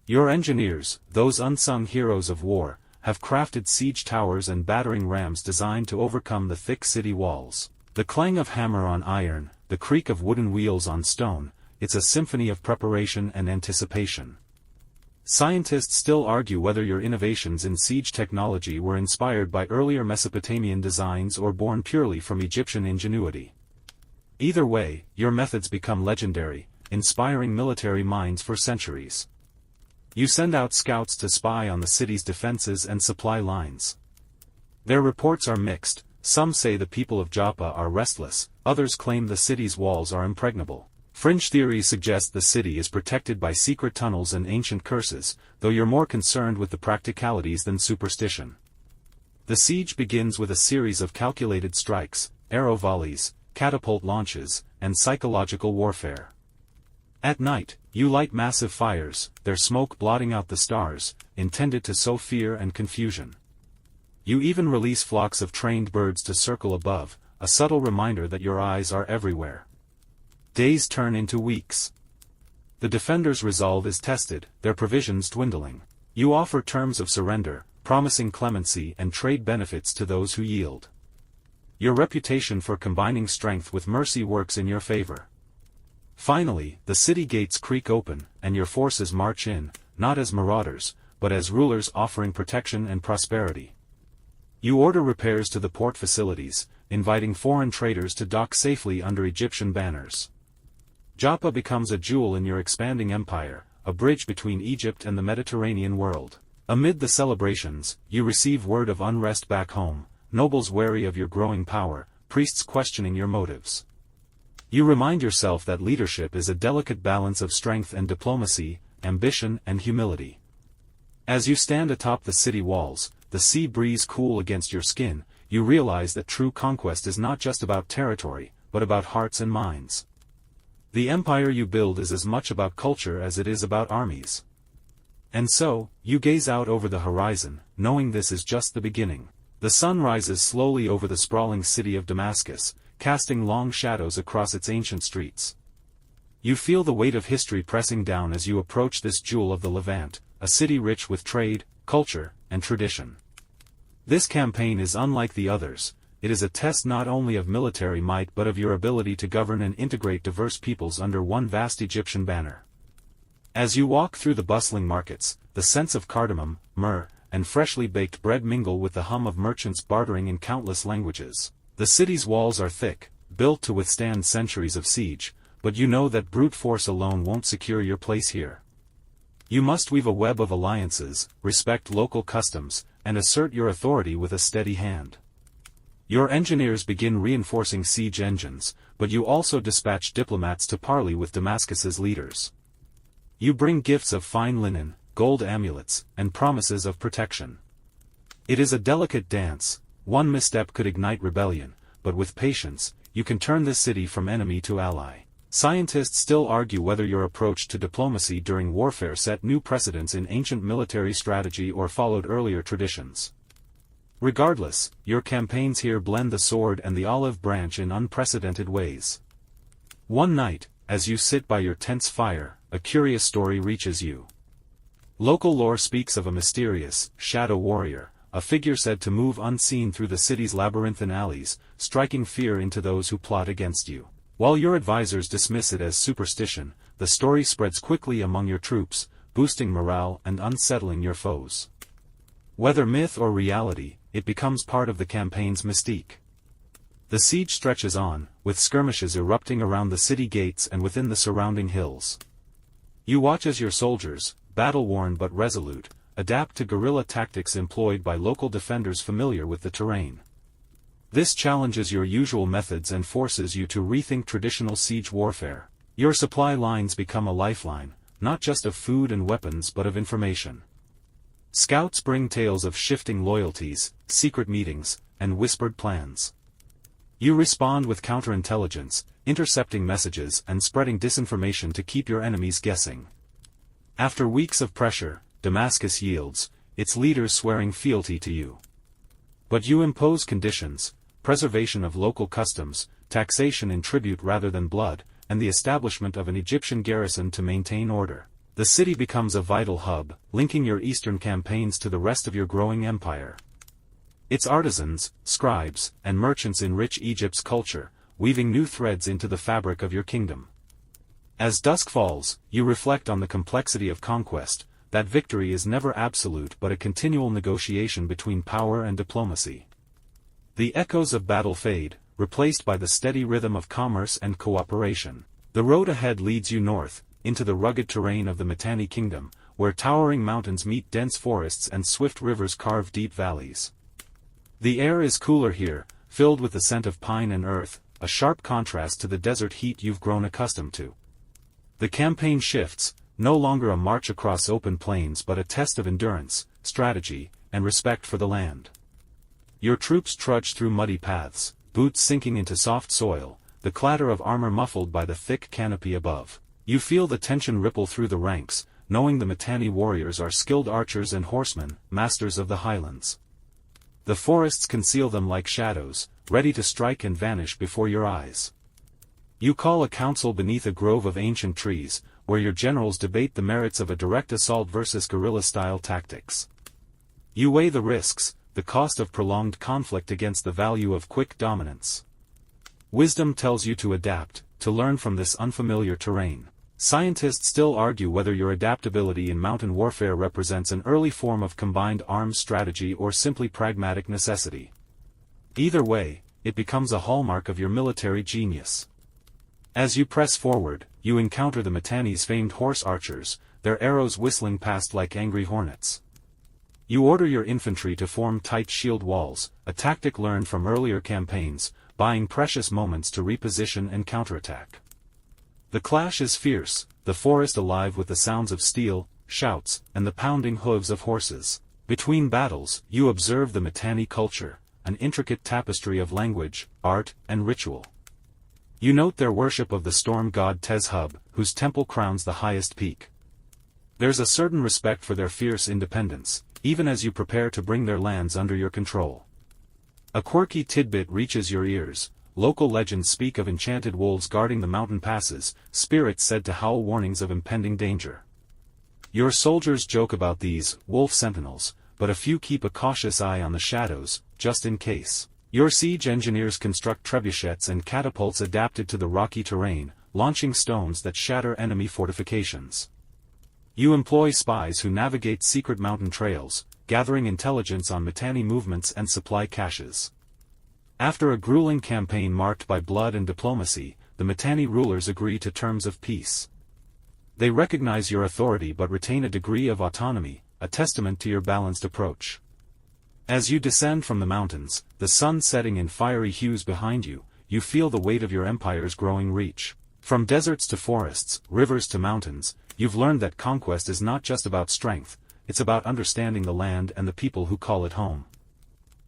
Speaker 1: Your engineers, those unsung heroes of war, have crafted siege towers and battering rams designed to overcome the thick city walls. The clang of hammer on iron, the creak of wooden wheels on stone, it's a symphony of preparation and anticipation. Scientists still argue whether your innovations in siege technology were inspired by earlier Mesopotamian designs or born purely from Egyptian ingenuity. Either way, your methods become legendary, inspiring military minds for centuries. You send out scouts to spy on the city's defenses and supply lines. Their reports are mixed, some say the people of Joppa are restless, others claim the city's walls are impregnable. Fringe theories suggest the city is protected by secret tunnels and ancient curses, though you're more concerned with the practicalities than superstition. The siege begins with a series of calculated strikes, arrow volleys, catapult launches, and psychological warfare. At night, you light massive fires, their smoke blotting out the stars, intended to sow fear and confusion. You even release flocks of trained birds to circle above, a subtle reminder that your eyes are everywhere. Days turn into weeks. The defenders' resolve is tested, their provisions dwindling. You offer terms of surrender, promising clemency and trade benefits to those who yield. Your reputation for combining strength with mercy works in your favor. Finally, the city gates creak open, and your forces march in, not as marauders, but as rulers offering protection and prosperity. You order repairs to the port facilities, inviting foreign traders to dock safely under Egyptian banners. Joppa becomes a jewel in your expanding empire, a bridge between Egypt and the Mediterranean world. Amid the celebrations, you receive word of unrest back home, nobles wary of your growing power, priests questioning your motives. You remind yourself that leadership is a delicate balance of strength and diplomacy, ambition and humility. As you stand atop the city walls, the sea breeze cool against your skin, you realize that true conquest is not just about territory, but about hearts and minds. The empire you build is as much about culture as it is about armies. And so, you gaze out over the horizon, knowing this is just the beginning. The sun rises slowly over the sprawling city of Damascus, casting long shadows across its ancient streets. You feel the weight of history pressing down as you approach this jewel of the Levant, a city rich with trade, culture, and tradition. This campaign is unlike the others. It is a test not only of military might but of your ability to govern and integrate diverse peoples under one vast Egyptian banner. As you walk through the bustling markets, the scents of cardamom, myrrh, and freshly baked bread mingle with the hum of merchants bartering in countless languages. The city's walls are thick, built to withstand centuries of siege, but you know that brute force alone won't secure your place here. You must weave a web of alliances, respect local customs, and assert your authority with a steady hand. Your engineers begin reinforcing siege engines, but you also dispatch diplomats to parley with Damascus's leaders. You bring gifts of fine linen, gold amulets, and promises of protection. It is a delicate dance. One misstep could ignite rebellion, but with patience, you can turn this city from enemy to ally. Scientists still argue whether your approach to diplomacy during warfare set new precedents in ancient military strategy or followed earlier traditions. Regardless, your campaigns here blend the sword and the olive branch in unprecedented ways. One night, as you sit by your tent's fire, a curious story reaches you. Local lore speaks of a mysterious, shadow warrior, a figure said to move unseen through the city's labyrinthine alleys, striking fear into those who plot against you. While your advisors dismiss it as superstition, the story spreads quickly among your troops, boosting morale and unsettling your foes. Whether myth or reality, it becomes part of the campaign's mystique. The siege stretches on, with skirmishes erupting around the city gates and within the surrounding hills. You watch as your soldiers, battle-worn but resolute, adapt to guerrilla tactics employed by local defenders familiar with the terrain. This challenges your usual methods and forces you to rethink traditional siege warfare. Your supply lines become a lifeline, not just of food and weapons but of information. Scouts bring tales of shifting loyalties, secret meetings, and whispered plans. You respond with counterintelligence, intercepting messages and spreading disinformation to keep your enemies guessing. After weeks of pressure, Damascus yields, its leaders swearing fealty to you. But you impose conditions: preservation of local customs, taxation in tribute rather than blood, and the establishment of an Egyptian garrison to maintain order. The city becomes a vital hub, linking your eastern campaigns to the rest of your growing empire. Its artisans, scribes, and merchants enrich Egypt's culture, weaving new threads into the fabric of your kingdom. As dusk falls, you reflect on the complexity of conquest, that victory is never absolute but a continual negotiation between power and diplomacy. The echoes of battle fade, replaced by the steady rhythm of commerce and cooperation. The road ahead leads you north, into the rugged terrain of the Mitanni kingdom, where towering mountains meet dense forests and swift rivers carve deep valleys. The air is cooler here, filled with the scent of pine and earth, a sharp contrast to the desert heat you've grown accustomed to. The campaign shifts, no longer a march across open plains but a test of endurance, strategy, and respect for the land. Your troops trudge through muddy paths, boots sinking into soft soil, the clatter of armor muffled by the thick canopy above. You feel the tension ripple through the ranks, knowing the Mitanni warriors are skilled archers and horsemen, masters of the highlands. The forests conceal them like shadows, ready to strike and vanish before your eyes. You call a council beneath a grove of ancient trees, where your generals debate the merits of a direct assault versus guerrilla-style tactics. You weigh the risks, the cost of prolonged conflict against the value of quick dominance. Wisdom tells you to adapt, to learn from this unfamiliar terrain. Scientists still argue whether your adaptability in mountain warfare represents an early form of combined arms strategy or simply pragmatic necessity. Either way, it becomes a hallmark of your military genius. As you press forward, you encounter the Mitanni's famed horse archers, their arrows whistling past like angry hornets. You order your infantry to form tight shield walls, a tactic learned from earlier campaigns, buying precious moments to reposition and counterattack. The clash is fierce, the forest alive with the sounds of steel, shouts, and the pounding hooves of horses. Between battles, you observe the Mitanni culture, an intricate tapestry of language, art, and ritual. You note their worship of the storm god Tezhub, whose temple crowns the highest peak. There's a certain respect for their fierce independence, even as you prepare to bring their lands under your control. A quirky tidbit reaches your ears. Local legends speak of enchanted wolves guarding the mountain passes, spirits said to howl warnings of impending danger. Your soldiers joke about these wolf sentinels, but a few keep a cautious eye on the shadows, just in case. Your siege engineers construct trebuchets and catapults adapted to the rocky terrain, launching stones that shatter enemy fortifications. You employ spies who navigate secret mountain trails, gathering intelligence on Mitanni movements and supply caches. After a grueling campaign marked by blood and diplomacy, the Mitanni rulers agree to terms of peace. They recognize your authority but retain a degree of autonomy, a testament to your balanced approach. As you descend from the mountains, the sun setting in fiery hues behind you, you feel the weight of your empire's growing reach. From deserts to forests, rivers to mountains, you've learned that conquest is not just about strength, it's about understanding the land and the people who call it home.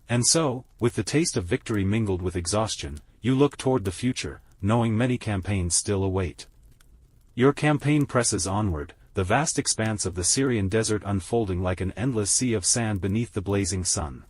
Speaker 1: And so, with the taste of victory mingled with exhaustion, you look toward the future, knowing many campaigns still await. Your campaign presses onward, the vast expanse of the Syrian desert unfolding like an endless sea of sand beneath the blazing sun.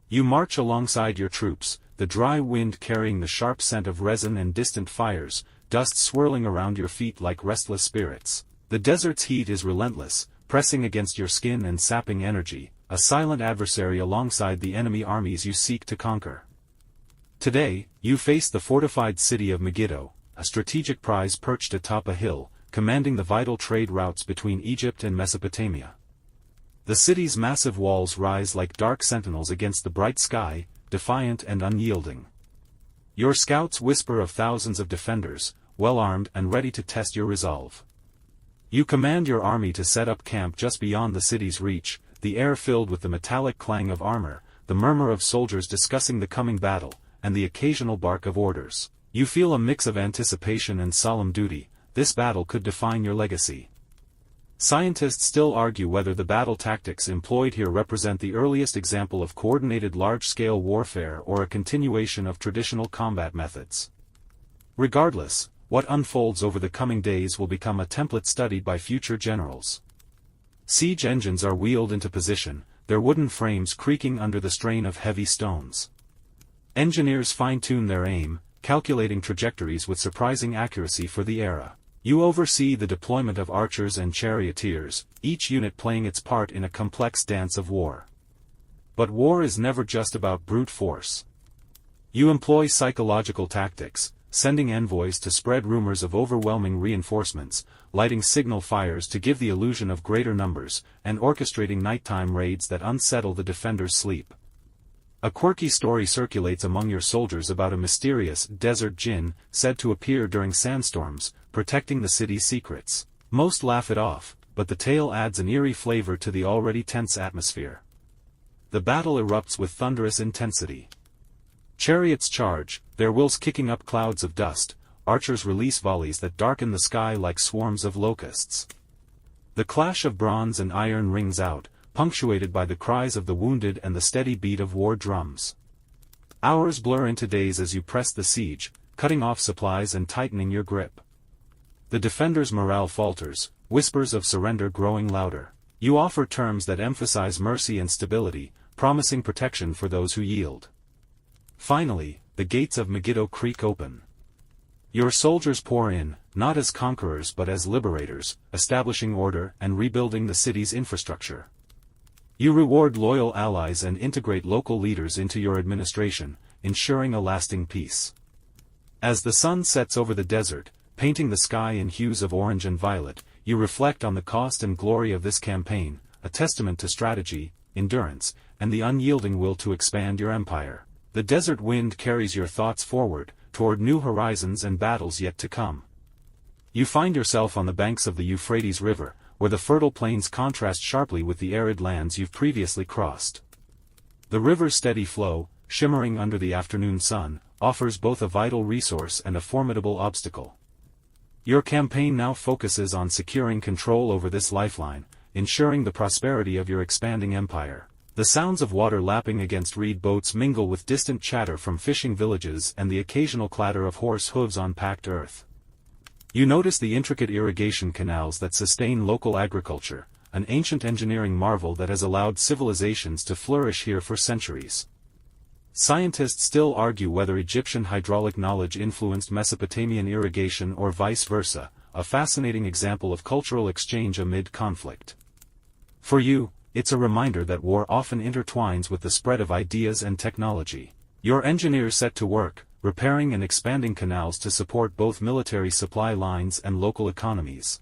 Speaker 1: You march alongside your troops, the dry wind carrying the sharp scent of resin and distant fires, dust swirling around your feet like restless spirits. The desert's heat is relentless, pressing against your skin and sapping energy, a silent adversary alongside the enemy armies you seek to conquer. Today, you face the fortified city of Megiddo, a strategic prize perched atop a hill, commanding the vital trade routes between Egypt and Mesopotamia. The city's massive walls rise like dark sentinels against the bright sky, defiant and unyielding. Your scouts whisper of thousands of defenders, well-armed and ready to test your resolve. You command your army to set up camp just beyond the city's reach, the air filled with the metallic clang of armor, the murmur of soldiers discussing the coming battle, and the occasional bark of orders. You feel a mix of anticipation and solemn duty. This battle could define your legacy. Scientists still argue whether the battle tactics employed here represent the earliest example of coordinated large-scale warfare or a continuation of traditional combat methods. Regardless, what unfolds over the coming days will become a template studied by future generals. Siege engines are wheeled into position, their wooden frames creaking under the strain of heavy stones. Engineers fine-tune their aim, calculating trajectories with surprising accuracy for the era. You oversee the deployment of archers and charioteers, each unit playing its part in a complex dance of war. But war is never just about brute force. You employ psychological tactics, sending envoys to spread rumors of overwhelming reinforcements, lighting signal fires to give the illusion of greater numbers, and orchestrating nighttime raids that unsettle the defenders' sleep. A quirky story circulates among your soldiers about a mysterious desert djinn said to appear during sandstorms, protecting the city's secrets. Most laugh it off, but the tale adds an eerie flavor to the already tense atmosphere. The battle erupts with thunderous intensity. Chariots charge, their wheels kicking up clouds of dust, archers release volleys that darken the sky like swarms of locusts. The clash of bronze and iron rings out, punctuated by the cries of the wounded and the steady beat of war drums. Hours blur into days as you press the siege, cutting off supplies and tightening your grip. The defenders' morale falters, whispers of surrender growing louder. You offer terms that emphasize mercy and stability, promising protection for those who yield. Finally, the gates of Megiddo creak open. Your soldiers pour in, not as conquerors but as liberators, establishing order and rebuilding the city's infrastructure. You reward loyal allies and integrate local leaders into your administration, ensuring a lasting peace. As the sun sets over the desert, painting the sky in hues of orange and violet, you reflect on the cost and glory of this campaign, a testament to strategy, endurance, and the unyielding will to expand your empire. The desert wind carries your thoughts forward, toward new horizons and battles yet to come. You find yourself on the banks of the Euphrates River, where the fertile plains contrast sharply with the arid lands you've previously crossed. The river's steady flow, shimmering under the afternoon sun, offers both a vital resource and a formidable obstacle. Your campaign now focuses on securing control over this lifeline, ensuring the prosperity of your expanding empire. The sounds of water lapping against reed boats mingle with distant chatter from fishing villages and the occasional clatter of horse hooves on packed earth. You notice the intricate irrigation canals that sustain local agriculture, an ancient engineering marvel that has allowed civilizations to flourish here for centuries. Scientists still argue whether Egyptian hydraulic knowledge influenced Mesopotamian irrigation or vice versa, a fascinating example of cultural exchange amid conflict. For you, it's a reminder that war often intertwines with the spread of ideas and technology. Your engineers set to work, repairing and expanding canals to support both military supply lines and local economies.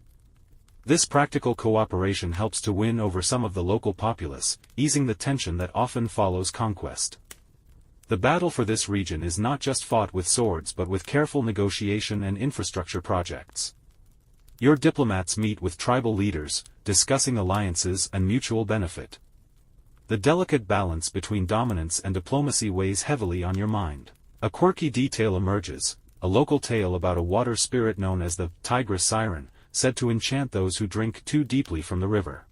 Speaker 1: This practical cooperation helps to win over some of the local populace, easing the tension that often follows conquest. The battle for this region is not just fought with swords but with careful negotiation and infrastructure projects. Your diplomats meet with tribal leaders, discussing alliances and mutual benefit. The delicate balance between dominance and diplomacy weighs heavily on your mind. A quirky detail emerges, a local tale about a water spirit known as the Tigress Siren, said to enchant those who drink too deeply from the river.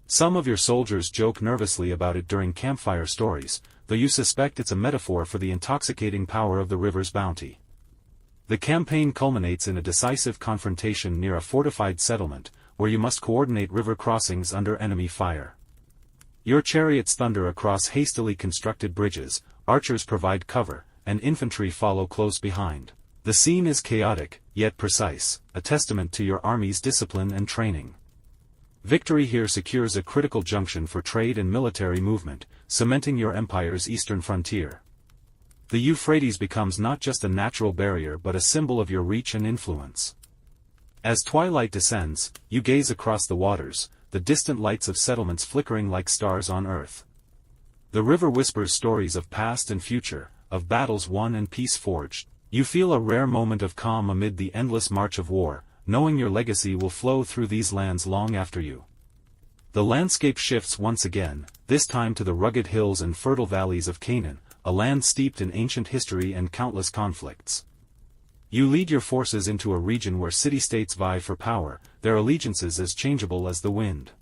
Speaker 1: Some of your soldiers joke nervously about it during campfire stories, though you suspect it's a metaphor for the intoxicating power of the river's bounty. The campaign culminates in a decisive confrontation near a fortified settlement, where you must coordinate river crossings under enemy fire. Your chariots thunder across hastily constructed bridges, archers provide cover, and infantry follow close behind. The scene is chaotic, yet precise, a testament to your army's discipline and training. Victory here secures a critical junction for trade and military movement, cementing your empire's eastern frontier. The Euphrates becomes not just a natural barrier but a symbol of your reach and influence. As twilight descends, you gaze across the waters, the distant lights of settlements flickering like stars on earth. The river whispers stories of past and future, of battles won and peace forged. You feel a rare moment of calm amid the endless march of war, knowing your legacy will flow through these lands long after you. The landscape shifts once again, this time to the rugged hills and fertile valleys of Canaan, a land steeped in ancient history and countless conflicts. You lead your forces into a region where city-states vie for power, their allegiances as changeable as the wind.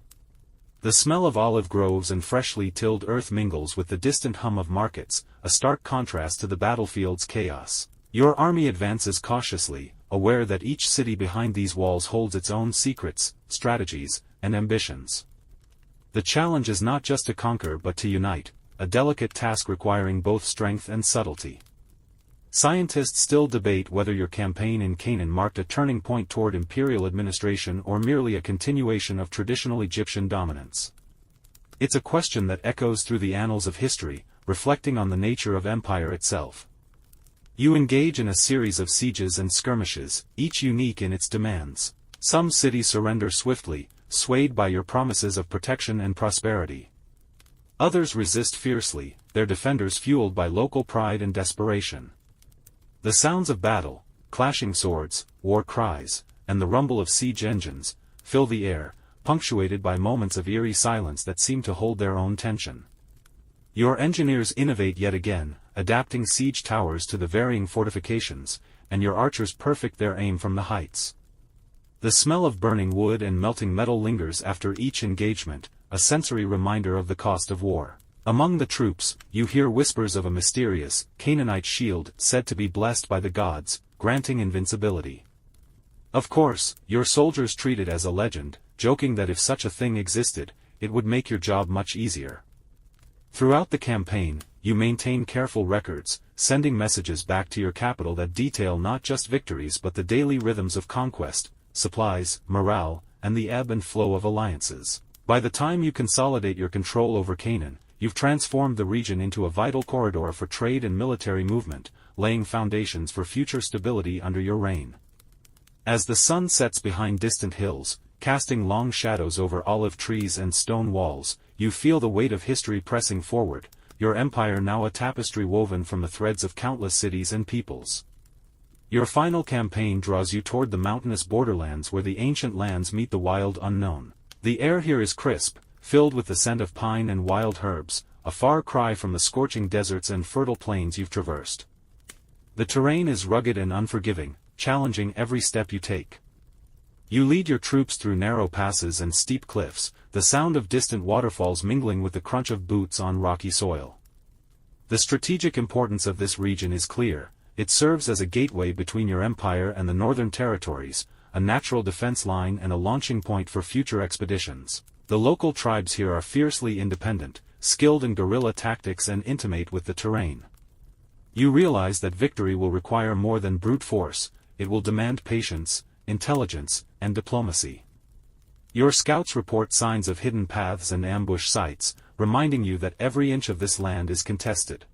Speaker 1: The smell of olive groves and freshly tilled earth mingles with the distant hum of markets, a stark contrast to the battlefield's chaos. Your army advances cautiously, aware that each city behind these walls holds its own secrets, strategies, and ambitions. The challenge is not just to conquer but to unite, a delicate task requiring both strength and subtlety. Scientists still debate whether your campaign in Canaan marked a turning point toward imperial administration or merely a continuation of traditional Egyptian dominance. It's a question that echoes through the annals of history, reflecting on the nature of empire itself. You engage in a series of sieges and skirmishes, each unique in its demands. Some cities surrender swiftly, swayed by your promises of protection and prosperity. Others resist fiercely, their defenders fueled by local pride and desperation. The sounds of battle, clashing swords, war cries, and the rumble of siege engines, fill the air, punctuated by moments of eerie silence that seem to hold their own tension. Your engineers innovate yet again, adapting siege towers to the varying fortifications, and your archers perfect their aim from the heights. The smell of burning wood and melting metal lingers after each engagement, a sensory reminder of the cost of war. Among the troops, you hear whispers of a mysterious, Canaanite shield said to be blessed by the gods, granting invincibility. Of course, your soldiers treat it as a legend, joking that if such a thing existed, it would make your job much easier. Throughout the campaign, you maintain careful records, sending messages back to your capital that detail not just victories but the daily rhythms of conquest, supplies, morale, and the ebb and flow of alliances. By the time you consolidate your control over Canaan, you've transformed the region into a vital corridor for trade and military movement, laying foundations for future stability under your reign. As the sun sets behind distant hills, casting long shadows over olive trees and stone walls, you feel the weight of history pressing forward, your empire now a tapestry woven from the threads of countless cities and peoples. Your final campaign draws you toward the mountainous borderlands where the ancient lands meet the wild unknown. The air here is crisp, filled with the scent of pine and wild herbs, a far cry from the scorching deserts and fertile plains you've traversed. The terrain is rugged and unforgiving, challenging every step you take. You lead your troops through narrow passes and steep cliffs, the sound of distant waterfalls mingling with the crunch of boots on rocky soil. The strategic importance of this region is clear. It serves as a gateway between your empire and the northern territories, a natural defense line and a launching point for future expeditions. The local tribes here are fiercely independent, skilled in guerrilla tactics and intimate with the terrain. You realize that victory will require more than brute force, it will demand patience, intelligence, and diplomacy. Your scouts report signs of hidden paths and ambush sites, reminding you that every inch of this land is contested.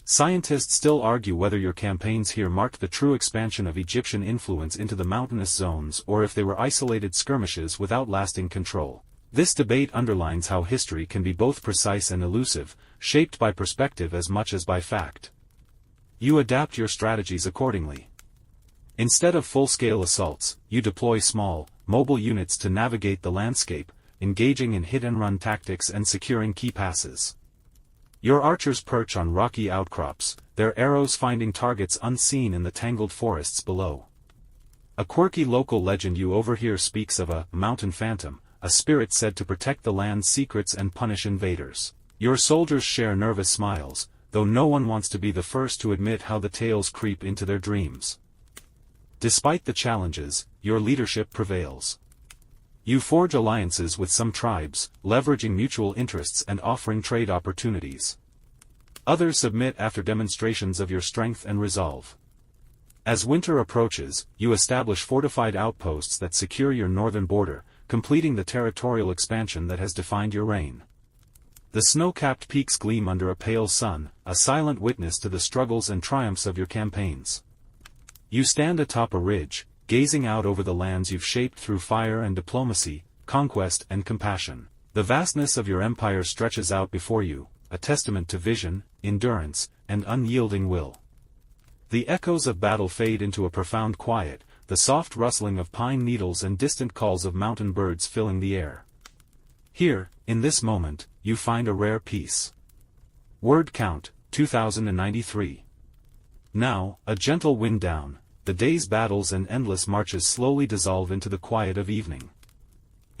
Speaker 1: Scientists still argue whether your campaigns here marked the true expansion of Egyptian influence into the mountainous zones or if they were isolated skirmishes without lasting control. This debate underlines how history can be both precise and elusive, shaped by perspective as much as by fact. You adapt your strategies accordingly. Instead of full-scale assaults, you deploy small, mobile units to navigate the landscape, engaging in hit-and-run tactics and securing key passes. Your archers perch on rocky outcrops, their arrows finding targets unseen in the tangled forests below. A quirky local legend you overhear speaks of a mountain phantom, a spirit said to protect the land's secrets and punish invaders. Your soldiers share nervous smiles, though no one wants to be the first to admit how the tales creep into their dreams. Despite the challenges, your leadership prevails. You forge alliances with some tribes, leveraging mutual interests and offering trade opportunities. Others submit after demonstrations of your strength and resolve. As winter approaches, you establish fortified outposts that secure your northern border, completing the territorial expansion that has defined your reign. The snow-capped peaks gleam under a pale sun, a silent witness to the struggles and triumphs of your campaigns. You stand atop a ridge, gazing out over the lands you've shaped through fire and diplomacy, conquest and compassion. The vastness of your empire stretches out before you, a testament to vision, endurance, and unyielding will. The echoes of battle fade into a profound quiet, the soft rustling of pine needles and distant calls of mountain birds filling the air. Here, in this moment, you find a rare peace. Word count, 2093. Now, a gentle wind down, the day's battles and endless marches slowly dissolve into the quiet of evening.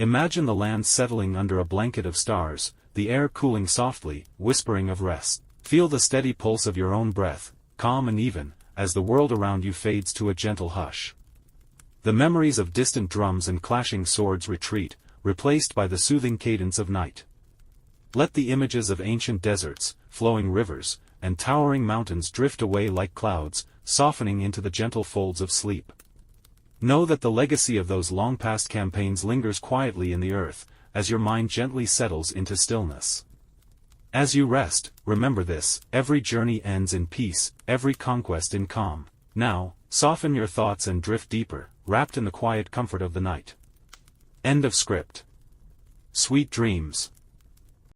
Speaker 1: Imagine the land settling under a blanket of stars, the air cooling softly, whispering of rest. Feel the steady pulse of your own breath, calm and even, as the world around you fades to a gentle hush. The memories of distant drums and clashing swords retreat, replaced by the soothing cadence of night. Let the images of ancient deserts, flowing rivers, and towering mountains drift away like clouds, softening into the gentle folds of sleep. Know that the legacy of those long-past campaigns lingers quietly in the earth, as your mind gently settles into stillness. As you rest, remember this: every journey ends in peace, every conquest in calm. Now, soften your thoughts and drift deeper, wrapped in the quiet comfort of the night. End of script. Sweet dreams.